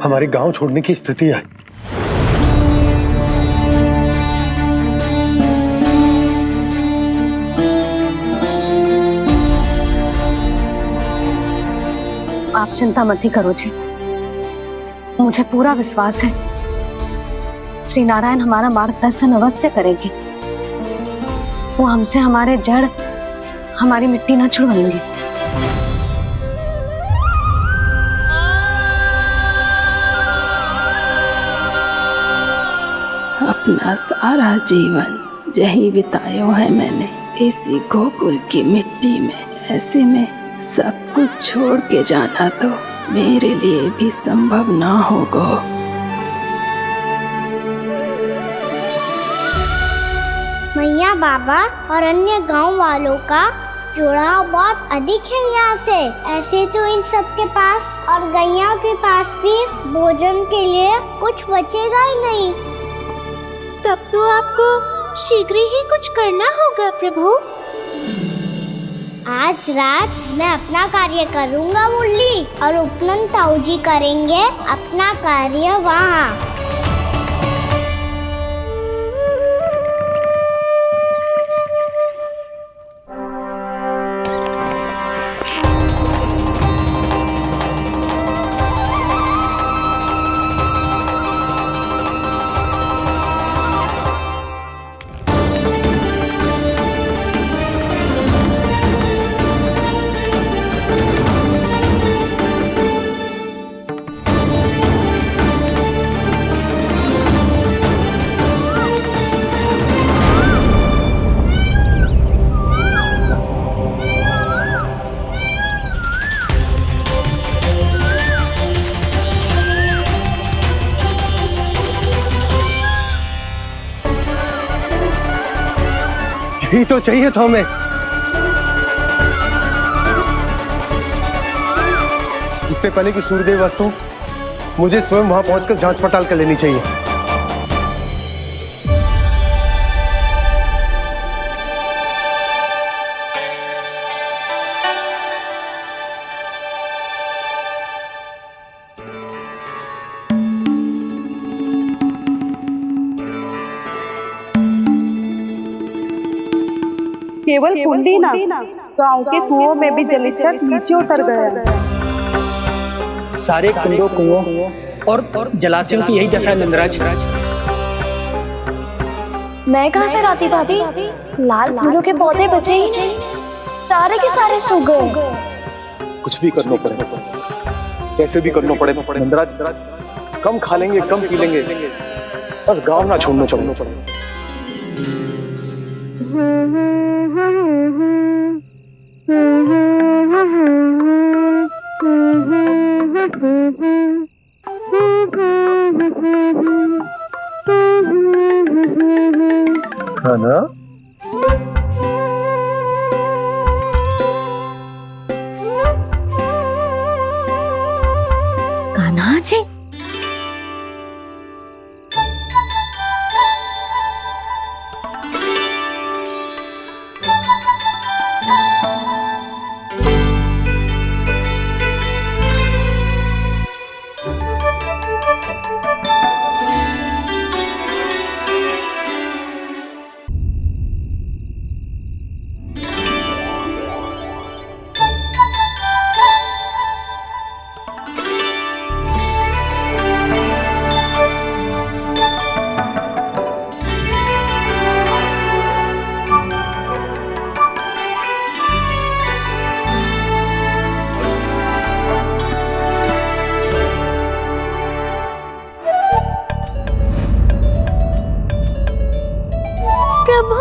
हमारे गांव छोड़ने की स्थिति आए। आप चिंता मत ही करो जी, मुझे पूरा विश्वास है श्री नारायण हमारा मार्गदर्शन अवश्य करेंगे। वो हमसे हमारे जड़, हमारी मिट्टी न छुड़वाएंगे। अपना सारा जीवन यही बितायो है मैंने इसी गोकुल की मिट्टी में। ऐसे में सब कुछ छोड़ के जाना तो मेरे लिए भी संभव ना होगा। मैया बाबा और अन्य गांव वालों का जुड़ाव बहुत अधिक है यहाँ से। ऐसे तो इन सब के पास और गैया के पास भी भोजन के लिए कुछ बचेगा ही नहीं। तब तो आपको शीघ्र ही कुछ करना होगा प्रभु। आज रात मैं अपना कार्य करूँगा मुरली, और उपनंद ताऊ जी करेंगे अपना कार्य वहाँ। यही तो चाहिए था हमें। इससे पहले कि सूर्यदेव वस्तु, मुझे स्वयं वहां पहुंचकर जांच पड़ताल कर लेनी चाहिए। केवल कुंडी ना, गांव के कुओं में भी जलस्तर नीचे उतर गया। सारे कुंडों, कुओं और जलाशयों की यही दशा है नंदराज। मैं कहाँ से लाती भाभी? लाल फूलों के पौधे बचे ही नहीं। सारे के सारे सो गए। कुछ भी करना पड़ेगा, कैसे भी करना पड़ेगा। नंदराज, कम खा लेंगे, कम पी लेंगे, बस गाँव ना छोड़ना पड़ेगा। है ना? कान्हा जी, प्रभु,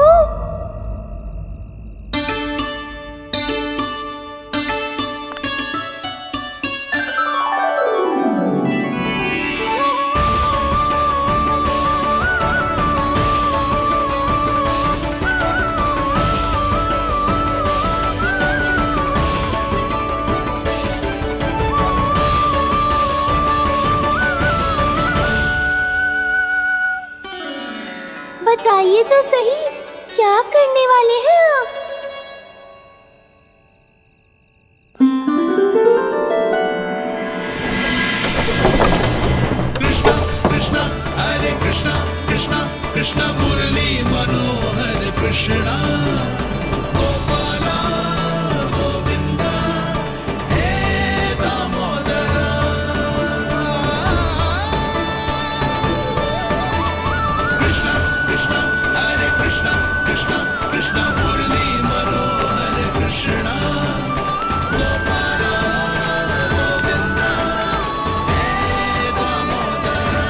बताइए तो सही, क्या करने वाले हैं आप? कृष्णा कृष्णा हरे कृष्णा कृष्णा कृष्णा मुरली मनोहर कृष्णा गोपाला गोविंदा हे दामोदरा। कृष्णा कृष्णा हरे कृष्णा कृष्णा कृष्णा मुरली मनोहर कृष्णा गोपाला गोविंदा हे दामोदरा।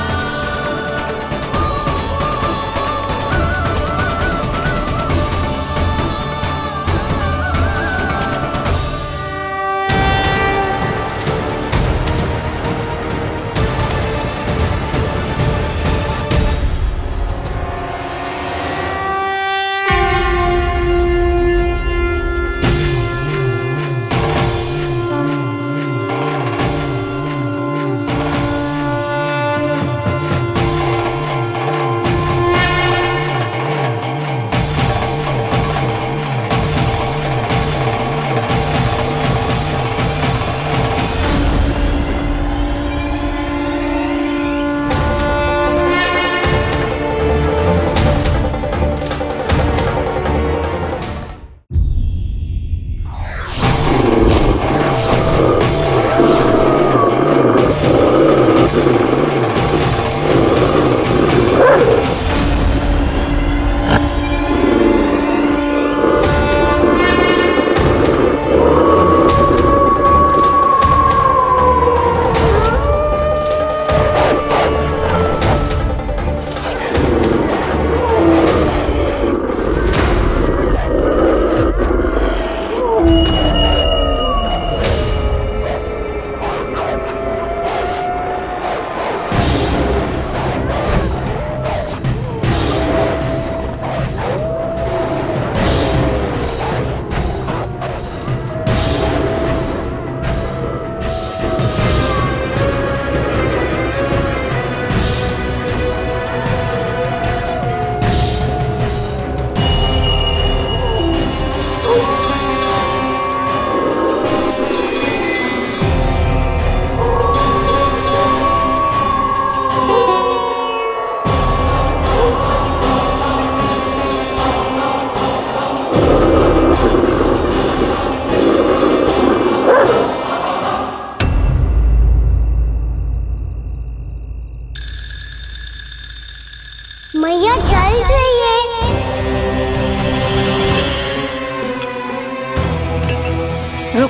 मैया चल जाइए।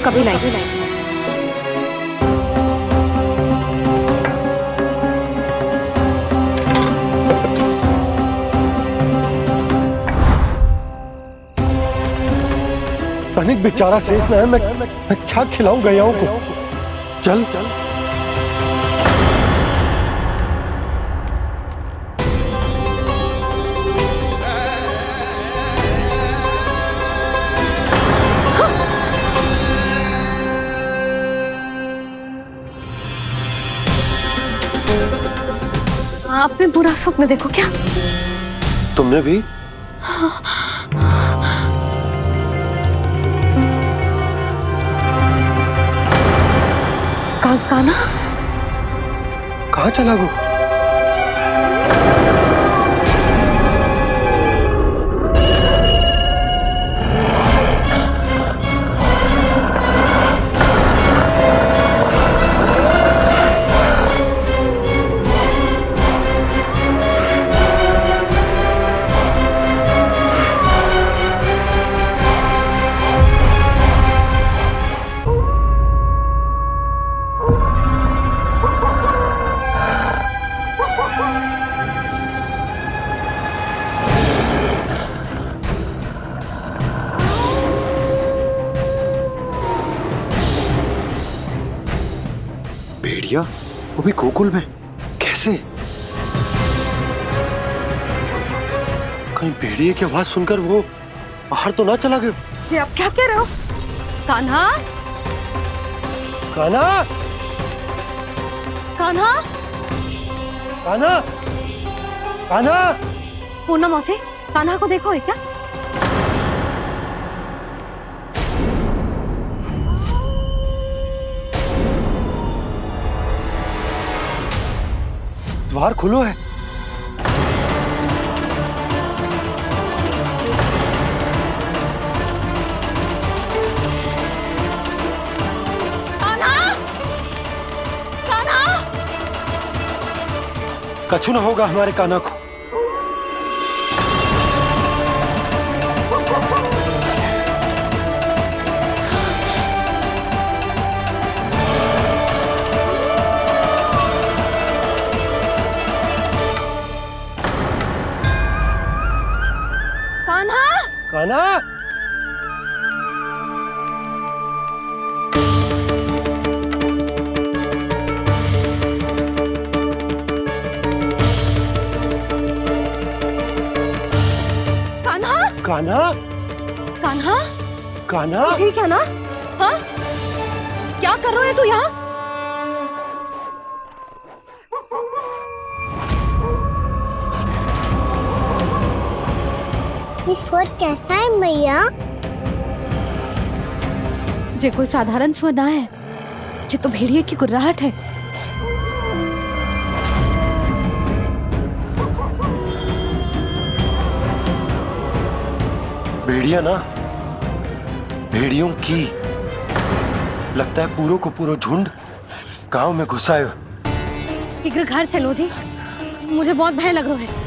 कभी लाई। तनिक बेचारा शेष में है, मैं क्या खिलाऊं गयाओं को। चल चल आपने बुरा स्वप्न देखो क्या? तुमने भी? काना कहाँ चला वो? भेड़िया, वो भी गोकुल में? कैसे? कहीं भेड़िए की आवाज सुनकर वो बाहर तो ना चला गया? जी आप क्या कह रहे हो? कान्हा? कान्हा? कान्हा? कान्हा? कान्हा? पूनम मौसी, कान्हा को देखो है क्या? द्वार खुलो है। कान्हा? कान्हा? कछु न होगा हमारे कान्हा को। कान्हा? कान्हा? कान्हा? कान्हा? कान्हा? ठीक है ना? हाँ? क्या कर रहे हो तू यहाँ? ये स्वर कैसा है मैया? जे कोई साधारण स्वर ना है, जे तो भेड़िए की गुर्राहट है। भेड़िया ना, भेड़ियों की लगता है पूरों को पूरा झुंड गांव में घुसा है। शीघ्र घर चलो जी, मुझे बहुत भय लग रहा है।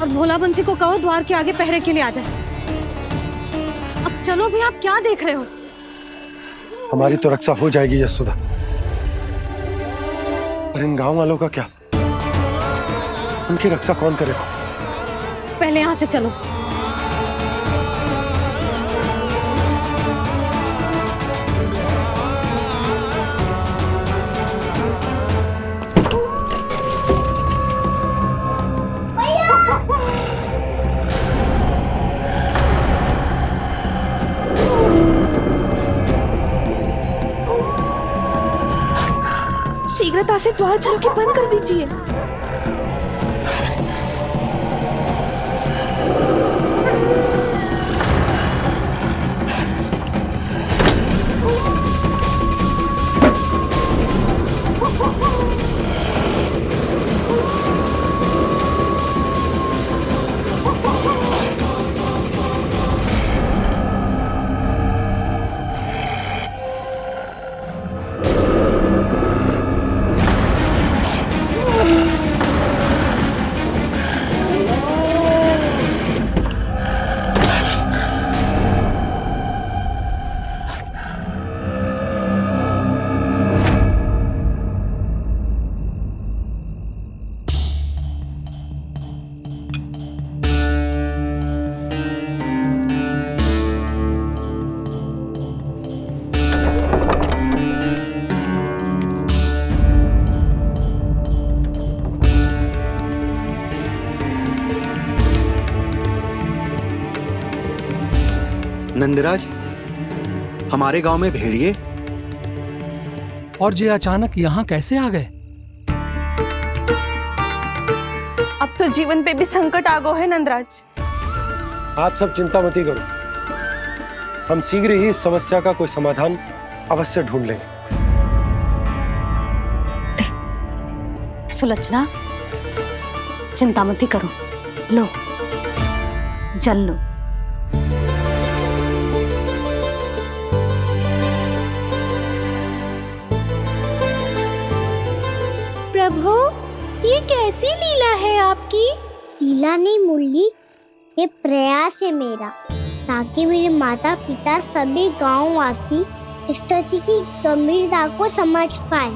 और भोला बंसी को कहो द्वार के आगे पहरे के लिए आ जाए। अब चलो भी, आप क्या देख रहे हो? हमारी तो रक्षा हो जाएगी यशोदा, पर इन गांव वालों का क्या? उनकी रक्षा कौन करेगा? पहले यहाँ से चलो। शीघ्रता से द्वार चलो के बंद कर दीजिए। नंदराज, हमारे गांव में भेड़िए और ये अचानक यहाँ कैसे आ गए? अब तो जीवन पे भी संकट आ गो है नंदराज। आप सब चिंता मत करो, हम शीघ्र ही इस समस्या का कोई समाधान अवश्य ढूंढ लेंगे। सुलक्षणा, चिंता मत करो, लो जल लो। प्रभु, ये कैसी लीला है आपकी? लीला नहीं मुरली, ये प्रयास है मेरा, ताकि मेरे माता पिता सभी गांव वासी स्थिति की गंभीरता को समझ पाए।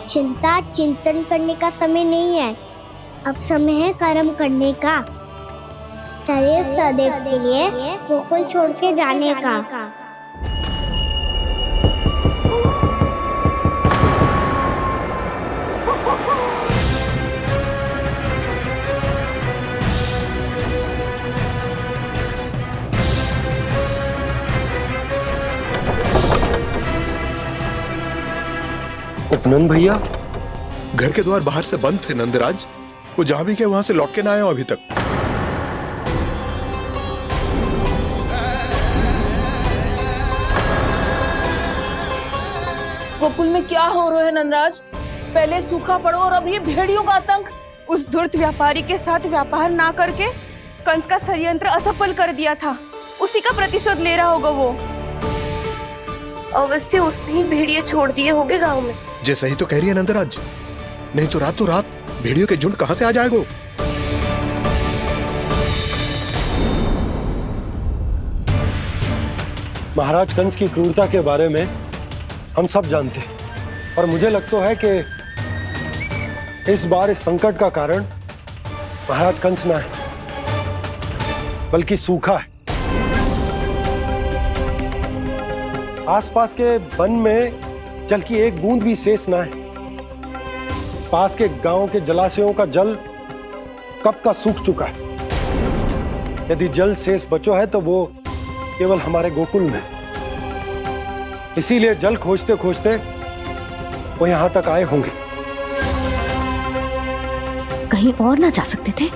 चिंता चिंतन करने का समय नहीं है, अब समय है कर्म करने का, सदैव सदैव के लिए गोकुल छोड़ के जाने का। उपनंद भैया, घर के द्वार बाहर से बंद थे नंदराज, वो जहां भी गए वहां से लौट के ना आए हो अभी तक। गोकुल में क्या हो रहा है नंदराज? पहले सूखा पड़ो और अब ये भेड़ियों का आतंक। उस धूर्त व्यापारी के साथ व्यापार ना करके कंस का षड्यंत्र असफल कर दिया था, उसी का प्रतिशोध ले रहा होगा वो। अवश्य उसने ही भेड़िए छोड़ दिए होंगे गांव में। जे सही तो कह रही है नंदराज, नहीं तो रात भेड़ियों के झुंड कहां से आ जाएगो? महाराज कंस की क्रूरता के बारे में हम सब जानते हैं, और मुझे लगता है कि इस बार इस संकट का कारण महाराज कंस ना है, बल्कि सूखा है। आसपास के वन में जल की एक बूंद भी शेष ना है। पास के गांव के जलाशयों का जल कब का सूख चुका है। यदि जल शेष बचो है तो वो केवल हमारे गोकुल में। इसीलिए जल खोजते खोजते वो यहां तक आए होंगे। कहीं और ना जा सकते थे?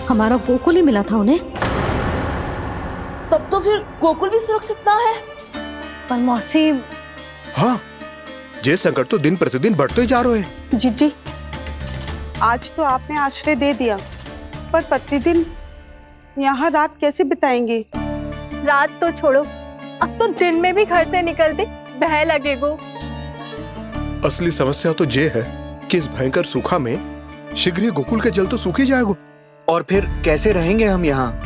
हमारा गोकुल ही मिला था उन्हें। तब तो फिर गोकुल भी सुरक्षित ना है। पर मौसी, हाँ, ये संकट तो दिन प्रतिदिन बढ़ते ही जा रहे हैं। जीजी, आज तो आपने आश्रय दे दिया, पर प्रतिदिन यहाँ रात कैसे बिताएंगे? रात तो छोड़ो, अब तो दिन में भी घर से निकलते भय लगेगो। असली समस्या तो ये है कि इस भयंकर सूखा में शीघ्र ही गोकुल के जल तो सूख ही जाएगा। और फिर कैसे रहेंगे हम यहाँ?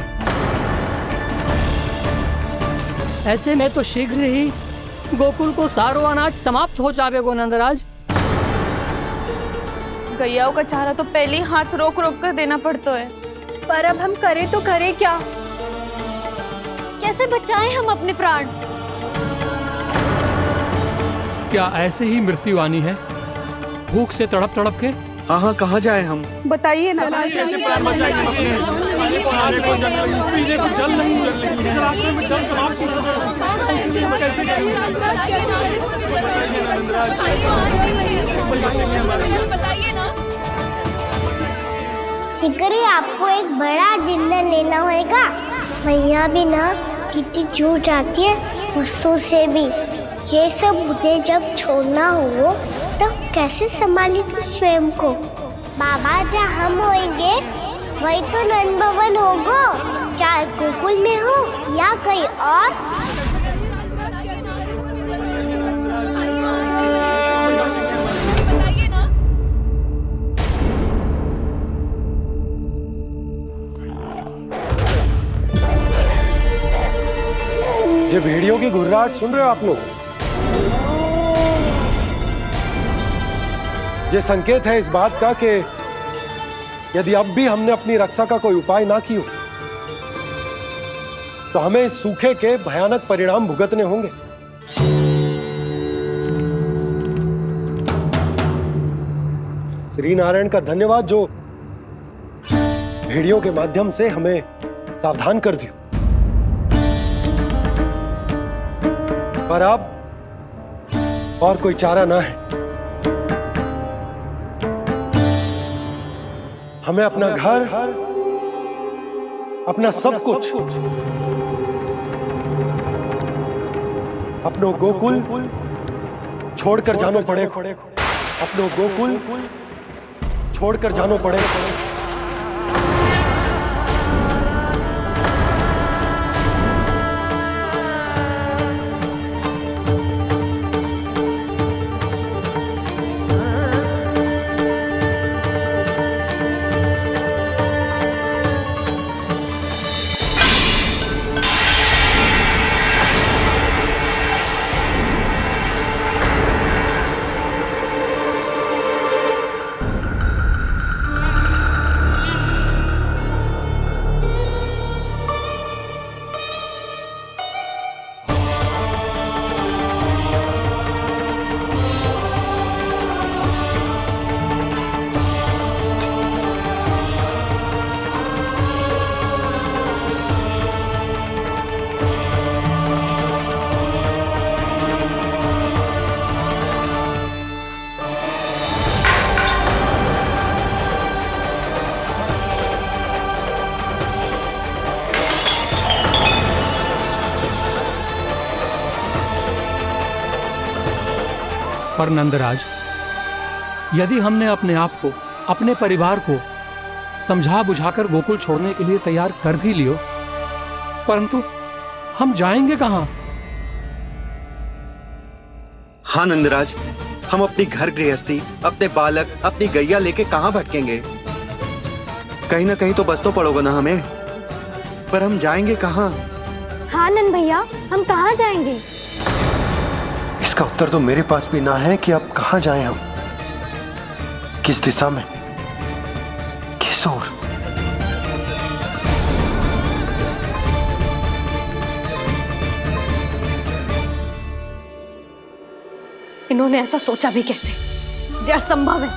ऐसे में तो शीघ्र ही गोकुल को सारो अनाज समाप्त हो जाएगो नंदराज। गैयाओं का चारा तो पहले ही हाथ रोक रोक कर देना पड़ता है। पर अब हम करें तो करें क्या? कैसे बचाएं हम अपने प्राण? क्या ऐसे ही मृत्यु आनी है, भूख से तड़प तड़प के? हाँ हाँ, कहाँ जाए हम? बताइए ना। शीघ्र ही आपको एक बड़ा डिनर लेना होगा। मैया भी ना कितनी जूझ जाती है गुस्सों से भी। ये सब मुझे जब छोड़ना हो तो कैसे संभालेगी स्वयं को? बाबा जहाँ हम होंगे वही तो नंद भवन होगा, चाहे गोकुल में हो या कहीं और। ये भेड़ियों की घुर्राहट सुन रहे हो आप लोग? ये संकेत है इस बात का कि यदि अब भी हमने अपनी रक्षा का कोई उपाय ना किया तो हमें इस सूखे के भयानक परिणाम भुगतने होंगे। श्री नारायण का धन्यवाद जो भेड़ियों के माध्यम से हमें सावधान कर दिया। पर अब और कोई चारा ना है। हमें अपना घर, अपना सब कुछ, अपनो गोकुल छोड़कर जानो पड़े। अपनो गोकुल छोड़कर जानो पड़े। पर नंदराज, यदि हमने अपने आप को, अपने परिवार को समझा बुझाकर गोकुल छोड़ने के लिए तैयार कर भी लियो, परंतु हम जाएंगे कहां? हाँ नंदराज, हम अपनी घर गृहस्थी, अपने बालक, अपनी गैया लेके कहां भटकेंगे? कहीं ना कहीं तो बस तो पड़ोगे ना हमें, पर हम जाएंगे कहां? हाँ नंद भैया, हम कहाँ जाएंगे? इसका उत्तर तो मेरे पास भी ना है कि अब कहां जाएं हम, किस दिशा में, किस ओर। इन्होंने ऐसा सोचा भी कैसे? जो असंभव है।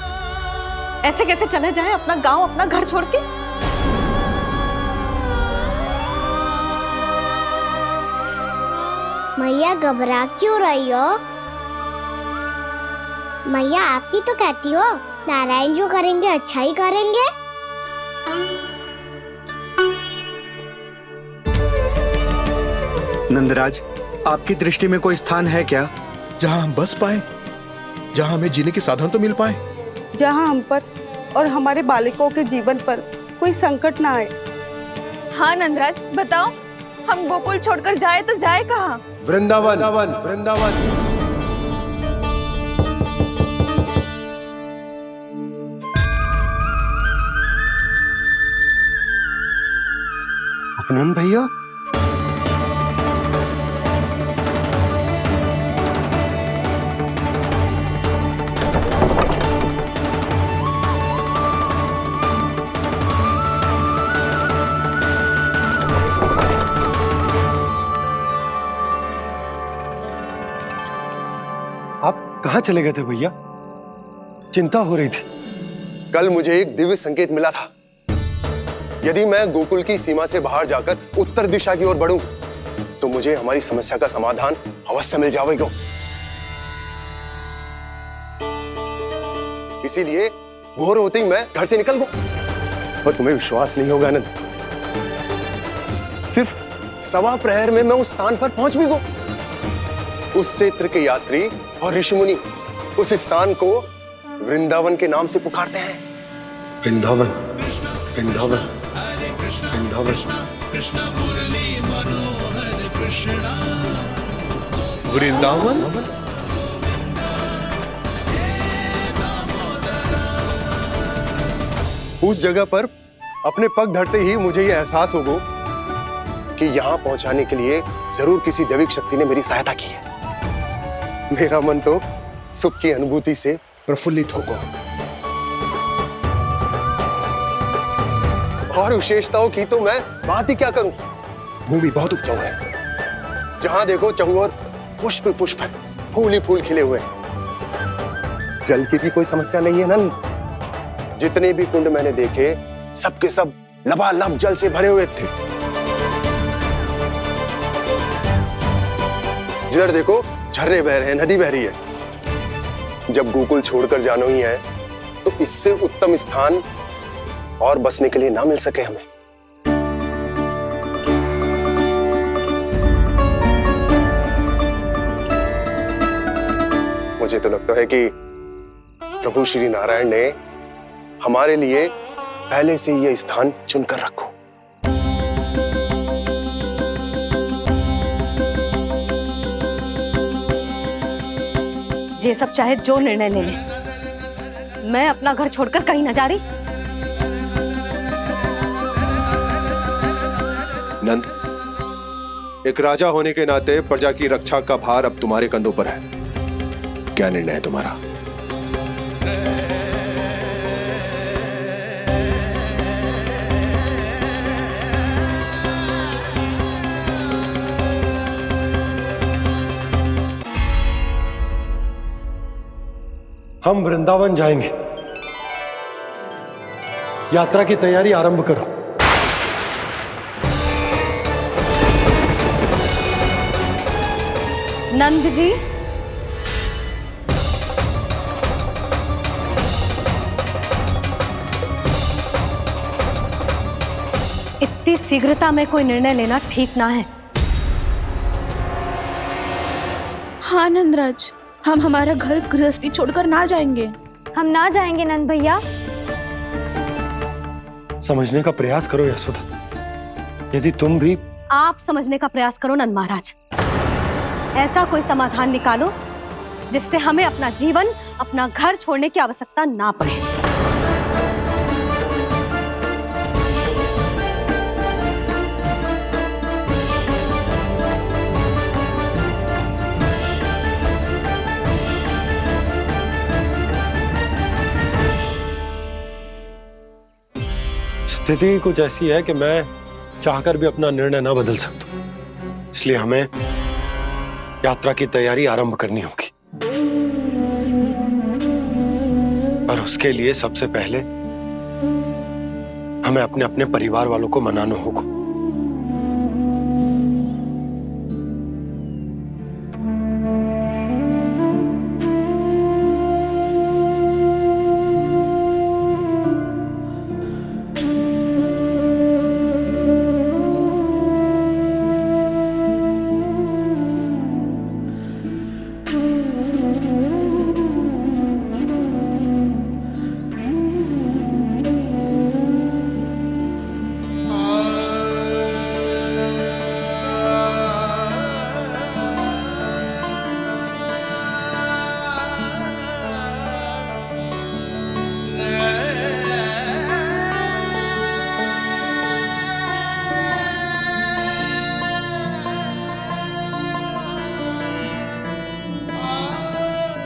ऐसे कैसे चले जाएं अपना गांव, अपना घर छोड़ के? मैया घबरा क्यों रही हो? मैया आप ही तो कहती हो नारायण जो करेंगे अच्छा ही करेंगे। नंदराज, आपकी दृष्टि में कोई स्थान है क्या जहां हम बस पाए, जहां हमें जीने के साधन तो मिल पाए, जहां हम पर और हमारे बालकों के जीवन पर कोई संकट ना आए? हाँ नंदराज, बताओ, हम गोकुल छोड़कर जाए तो जाए कहाँ? वृंदावन, वृंदावन। उपनंद भैया, कहां चले गए थे भैया? चिंता हो रही थी। कल मुझे एक दिव्य संकेत मिला था। यदि मैं गोकुल की सीमा से बाहर जाकर उत्तर दिशा की ओर बढ़ूं, तो मुझे हमारी समस्या का समाधान अवश्य मिल जाएगा। इसीलिए भोर होते ही मैं घर से निकल गया। और तुम्हें विश्वास नहीं होगा आनंद, सिर्फ सवा प्रहर में मैं उस स्थान पर पहुंच भी गया। उस क्षेत्र के यात्री और ऋषि मुनि उस स्थान को वृंदावन के नाम से पुकारते हैं। वृंदावन, वृंदावन, वृंदावन। वृंदावन। उस जगह पर अपने पग धरते ही मुझे यह एहसास होगा कि यहां पहुंचाने के लिए जरूर किसी दैविक शक्ति ने मेरी सहायता की है। मेरा मन तो सुख की अनुभूति से प्रफुल्लित होगा। और विशेषताओं की तो मैं बात ही क्या करूं। भूमि बहुत उपजाऊ है, जहां देखो चहुओर पुष्प पुष्प है, फूल ही फूल खिले हुए हैं। जल की भी कोई समस्या नहीं है नंद। जितने भी कुंड मैंने देखे सबके सब लबालब जल से भरे हुए थे। जिधर देखो झरने बह रहे हैं, नदी बह रही है। जब गोकुल छोड़कर जाना ही है तो इससे उत्तम स्थान और बसने के लिए ना मिल सके हमें। मुझे तो लगता है कि प्रभु श्री नारायण ने हमारे लिए पहले से यह स्थान चुनकर रखो। ये सब चाहे जो निर्णय ले ले, मैं अपना घर छोड़कर कहीं न जा रही। नंद, एक राजा होने के नाते प्रजा की रक्षा का भार अब तुम्हारे कंधों पर है। क्या निर्णय है तुम्हारा? हम वृंदावन जाएंगे। यात्रा की तैयारी आरंभ करो। नंद जी, इतनी शीघ्रता में कोई निर्णय लेना ठीक ना है। हाँ नंदराज, हम हमारा घर गृहस्थी छोड़कर ना जाएंगे। हम ना जाएंगे नंद भैया। समझने का प्रयास करो यशोदा। यदि तुम भी आप समझने का प्रयास करो नंद महाराज। ऐसा कोई समाधान निकालो जिससे हमें अपना जीवन, अपना घर छोड़ने की आवश्यकता ना पड़े। स्थिति कुछ ऐसी है कि मैं चाहकर भी अपना निर्णय ना बदल सकता, इसलिए हमें यात्रा की तैयारी आरंभ करनी होगी। और उसके लिए सबसे पहले हमें अपने अपने परिवार वालों को मनाना होगा।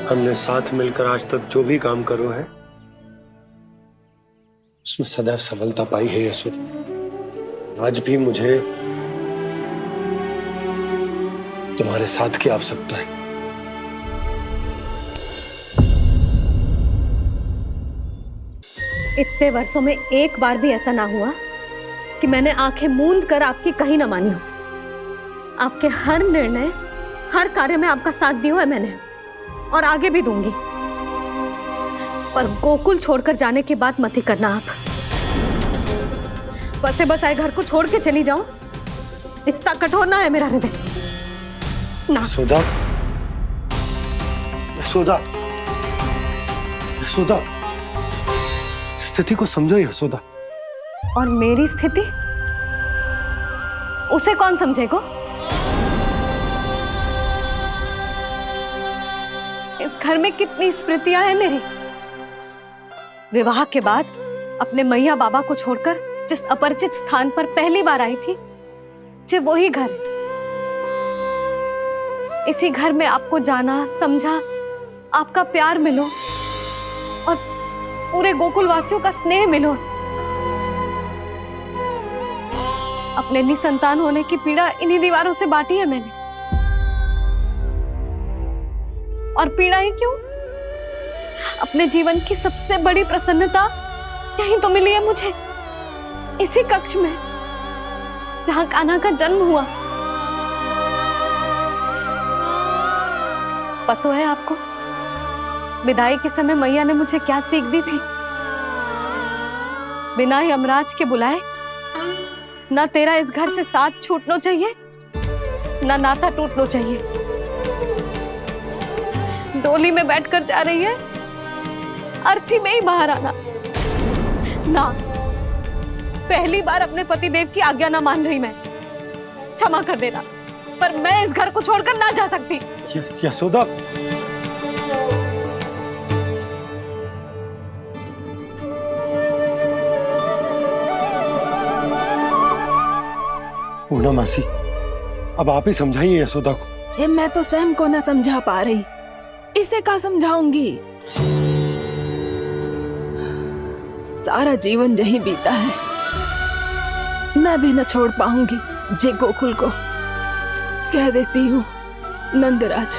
हमने साथ मिलकर आज तक जो भी काम करो है उसमें सदैव सफलता पाई है यशोदा। आज भी मुझे तुम्हारे साथ की आवश्यकता है। इतने वर्षों में एक बार भी ऐसा ना हुआ कि मैंने आंखें मूंद कर आपकी कहीं ना मानी हो। आपके हर निर्णय, हर कार्य में आपका साथ दिया है मैंने, और आगे भी दूंगी। पर गोकुल छोड़कर जाने की बात मत ही करना आप। बसे बसाए घर को छोड़ के चली जाओ, इतना कठोर ना है मेरा हृदय ना। यशोदा, यशोदा, यशोदा, स्थिति को समझो यशोदा। और मेरी स्थिति उसे कौन समझेगा? इस घर में कितनी स्मृतियां हैं मेरी। विवाह के बाद अपने मैया बाबा को छोड़कर जिस अपरिचित स्थान पर पहली बार आई थी, जो वही घर। इसी घर में आपको जाना, समझा, आपका प्यार मिलो और पूरे गोकुल वासियों का स्नेह मिलो। अपने निसंतान होने की पीड़ा इन्हीं दीवारों से बांटी है मैंने। और पीड़ा ही क्यों? अपने जीवन की सबसे बड़ी प्रसन्नता यही तो मिली है मुझे, इसी कक्ष में जहां कान्हा का जन्म हुआ। पता है आपको विदाई के समय मैया ने मुझे क्या सीख दी थी? बिना यमराज के बुलाए ना तेरा इस घर से साथ छूटना चाहिए, ना नाता टूटना चाहिए। डोली में बैठकर जा रही है, अर्थी में ही बाहर आना ना। पहली बार अपने पति देव की आज्ञा ना मान रही मैं, क्षमा कर देना, पर मैं इस घर को छोड़कर ना जा सकती। यशोदा, पूना मासी, अब आप ही समझाइए यशोदा को। ये मैं तो स्वयं को न समझा पा रही, इसे क्या समझाऊंगी? सारा जीवन यही बीता है, मैं भी न छोड़ पाऊंगी। जे गोकुल को कह देती हूँ नंदराज।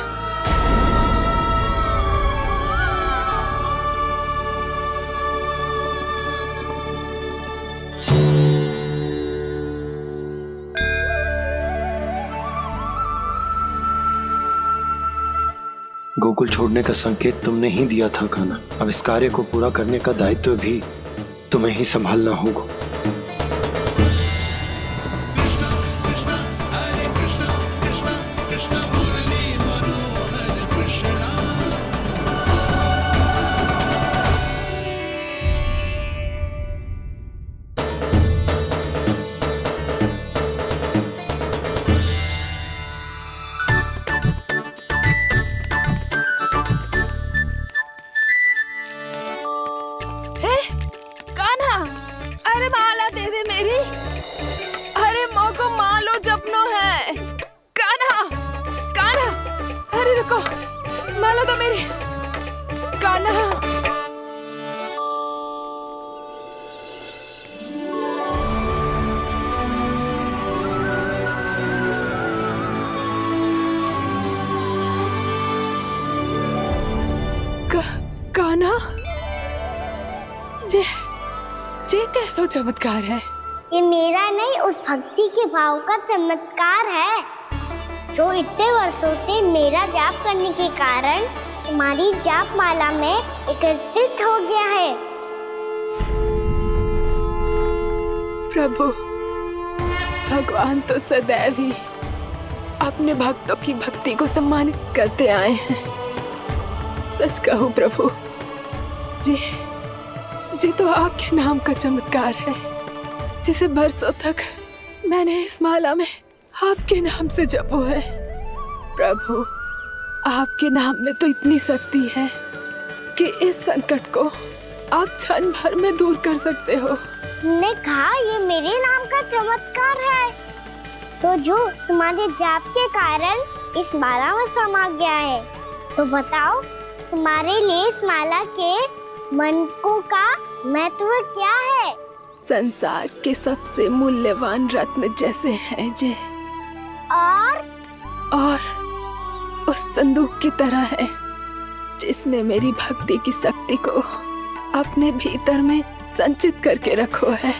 गोकुल छोड़ने का संकेत तुमने ही दिया था कान्हा। अब इस कार्य को पूरा करने का दायित्व भी तुम्हें ही संभालना होगा। कान्हा, ये कैसा चमत्कार है? ये मेरा नहीं, उस भक्ति के भाव का चमत्कार है जो इतने वर्षों से मेरा जाप करने के कारण तुम्हारी जाप माला में एकत्रित हो गया है। प्रभु, भगवान तो सदैव ही अपने भक्तों की भक्ति को सम्मानित करते आए हैं। सच कहूं प्रभु, जी तो आपके नाम का चमत्कार है, जिसे बरसों तक मैंने इस माला में आपके नाम से जपो है। प्रभु, आपके नाम में तो इतनी शक्ति है कि इस संकट को आप क्षण भर में दूर कर सकते हो। तुमने कहा ये मेरे नाम का चमत्कार है, तो जो तुम्हारे जाप के कारण इस माला में समा गया है, तो बताओ तुम्हारे लिए इस माला के मनकों का महत्व क्या है? संसार के सबसे मूल्यवान रत्न जैसे हैं जे, और उस संदूक की तरह है जिसने मेरी भक्ति की शक्ति को अपने भीतर में संचित करके रखो है,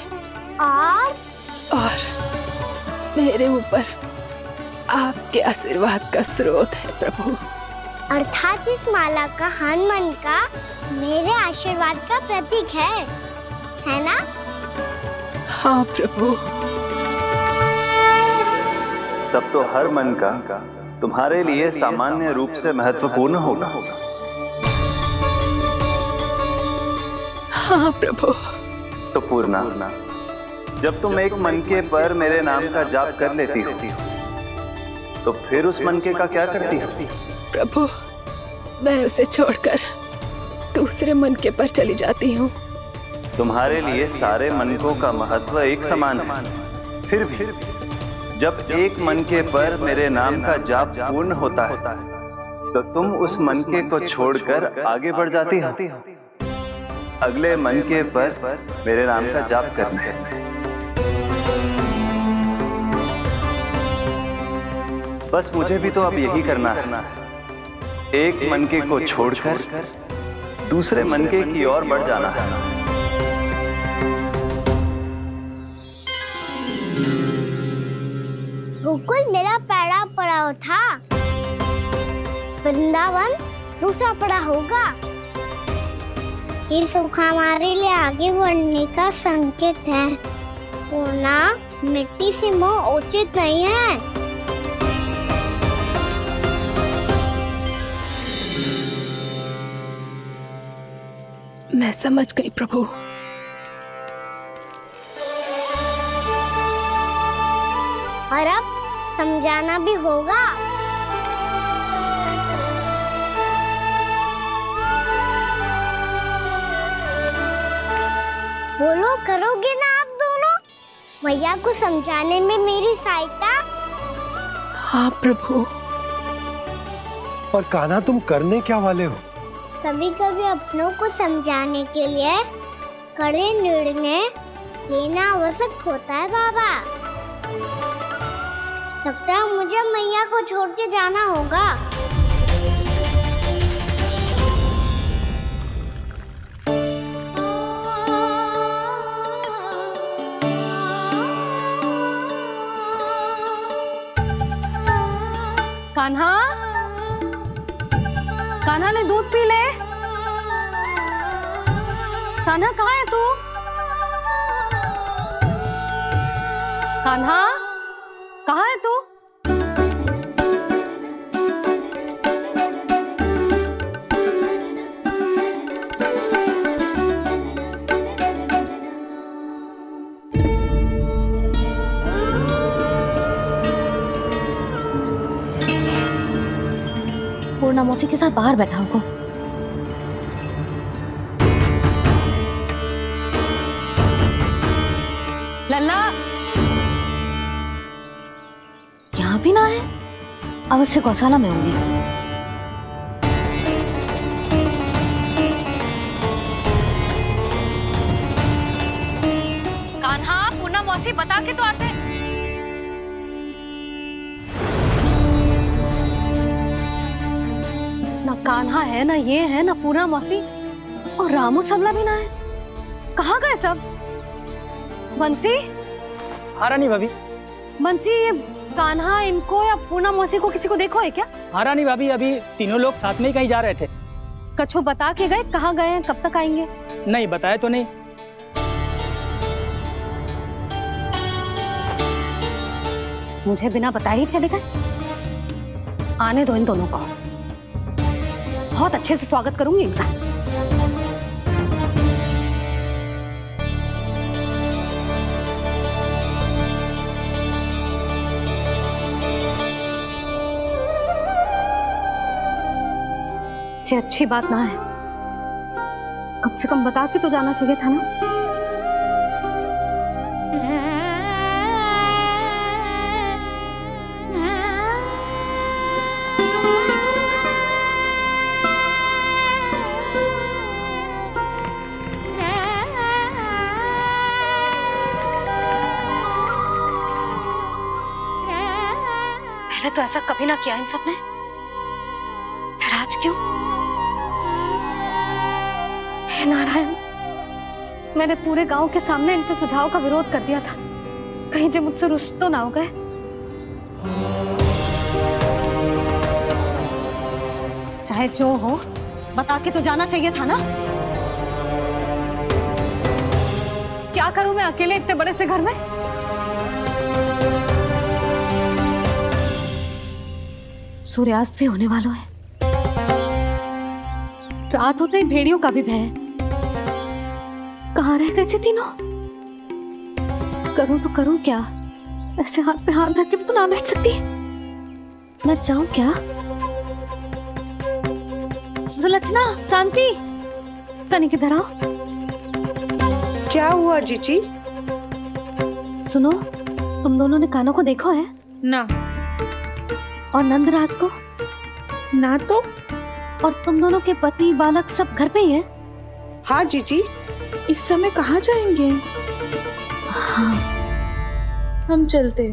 और मेरे ऊपर आपके आशीर्वाद का स्रोत है प्रभु। अर्थात इस माला का हनुमान का मेरे आशीर्वाद का प्रतीक है ना? हाँ प्रभु। तब तो हर मन का तुम्हारे लिए सामान्य रूप से महत्वपूर्ण होगा। हाँ प्रभु। तो पूर्णा, जब तुम एक मनके पर मेरे नाम का जाप कर लेती हो, तो फिर उस मनके का क्या करती हो? प्रभु, मैं उसे छोड़कर दूसरे मनके पर चली जाती हूँ। तुम्हारे लिए सारे मनकों का महत्व एक समान है, फिर भी जब एक मनके पर मेरे नाम का जाप पूर्ण होता है, तो तुम उस मनके को छोड़कर आगे बढ़ जाती हो अगले मनके पर मेरे नाम का जाप करने। बस मुझे भी तो अब यही करना है, एक मनके को छोड़कर दूसरे मनके की ओर बढ़ जाना है। गोकुल मेरा पैड़ा पड़ा था, वृंदावन दूसरा पड़ा होगा। ये सुख हमारे लिए आगे बढ़ने का संकेत है। सोना मिट्टी से मोह उचित नहीं है। मैं समझ गई प्रभु। और अब समझाना भी होगा। बोलो, करोगे ना आप दोनों? भैया को समझाने में मेरी सहायता। हाँ प्रभु। और कान्हा, तुम करने क्या वाले हो? कभी कभी अपनों को समझाने के लिए कड़े निर्णय लेना आवश्यक होता है बाबा। लगता है मुझे मैया को छोड़ के जाना होगा। कान्हा, कान्हा ने दूध पी ले। कान्हा कहाँ है तू? कान्हा कहाँ है तू? पूर्णा मौसी के साथ बाहर बैठा होगा। लल्ला यहाँ भी ना है। अवश्य गौशाला में होंगे। कान्हा, पूर्णा मौसी बता के तो आते। ना कान्हा है, ना ये है, ना पूर्णा मौसी, और रामू सबला भी ना है। कहाँ गए सब? बंसी? हाँ रानी भाभी। बंसी, ये कान्हा इनको या पूर्णा मौसी को किसी को देखो है क्या? हाँ रानी भाभी, अभी तीनों लोग साथ में ही कहीं जा रहे थे। कछु बता के गए कहाँ गए हैं, कब तक आएंगे? नहीं बताया तो नहीं। मुझे बिना बताए ही चले गए। आने दो इन दोनों को, बहुत अच्छे से स्वागत करूंगी इनका। ये अच्छी बात ना है। कम से कम बता के तो जाना चाहिए था ना। पहले तो ऐसा कभी ना किया इन सब ने, फिर आज क्यों? हे नारायण, मैंने पूरे गांव के सामने इनके सुझाव का विरोध कर दिया था। कहीं जो मुझसे रुष्ट तो ना हो गए। चाहे जो हो, बता के तो जाना चाहिए था ना। क्या करूं मैं अकेले इतने बड़े से घर में? सूर्यास्त भी होने वाला है। रात होते ही भेड़ियों का भी भय है। कहाँ रह गए तीनों? करूं तो करूं क्या? ऐसे हाथ पे हाथ धर के भी तो ना बैठ सकती। मैं जाऊं क्या? सुलक्षणा, शांति, तनिक इधर आओ। क्या हुआ जीजी? सुनो, तुम दोनों ने कान्हा को देखा है? ना। और नंदराज को? ना तो। और तुम दोनों के पति बालक सब घर पे ही है? हाँ जीजी, इस समय कहाँ जाएंगे? हाँ, हम चलते।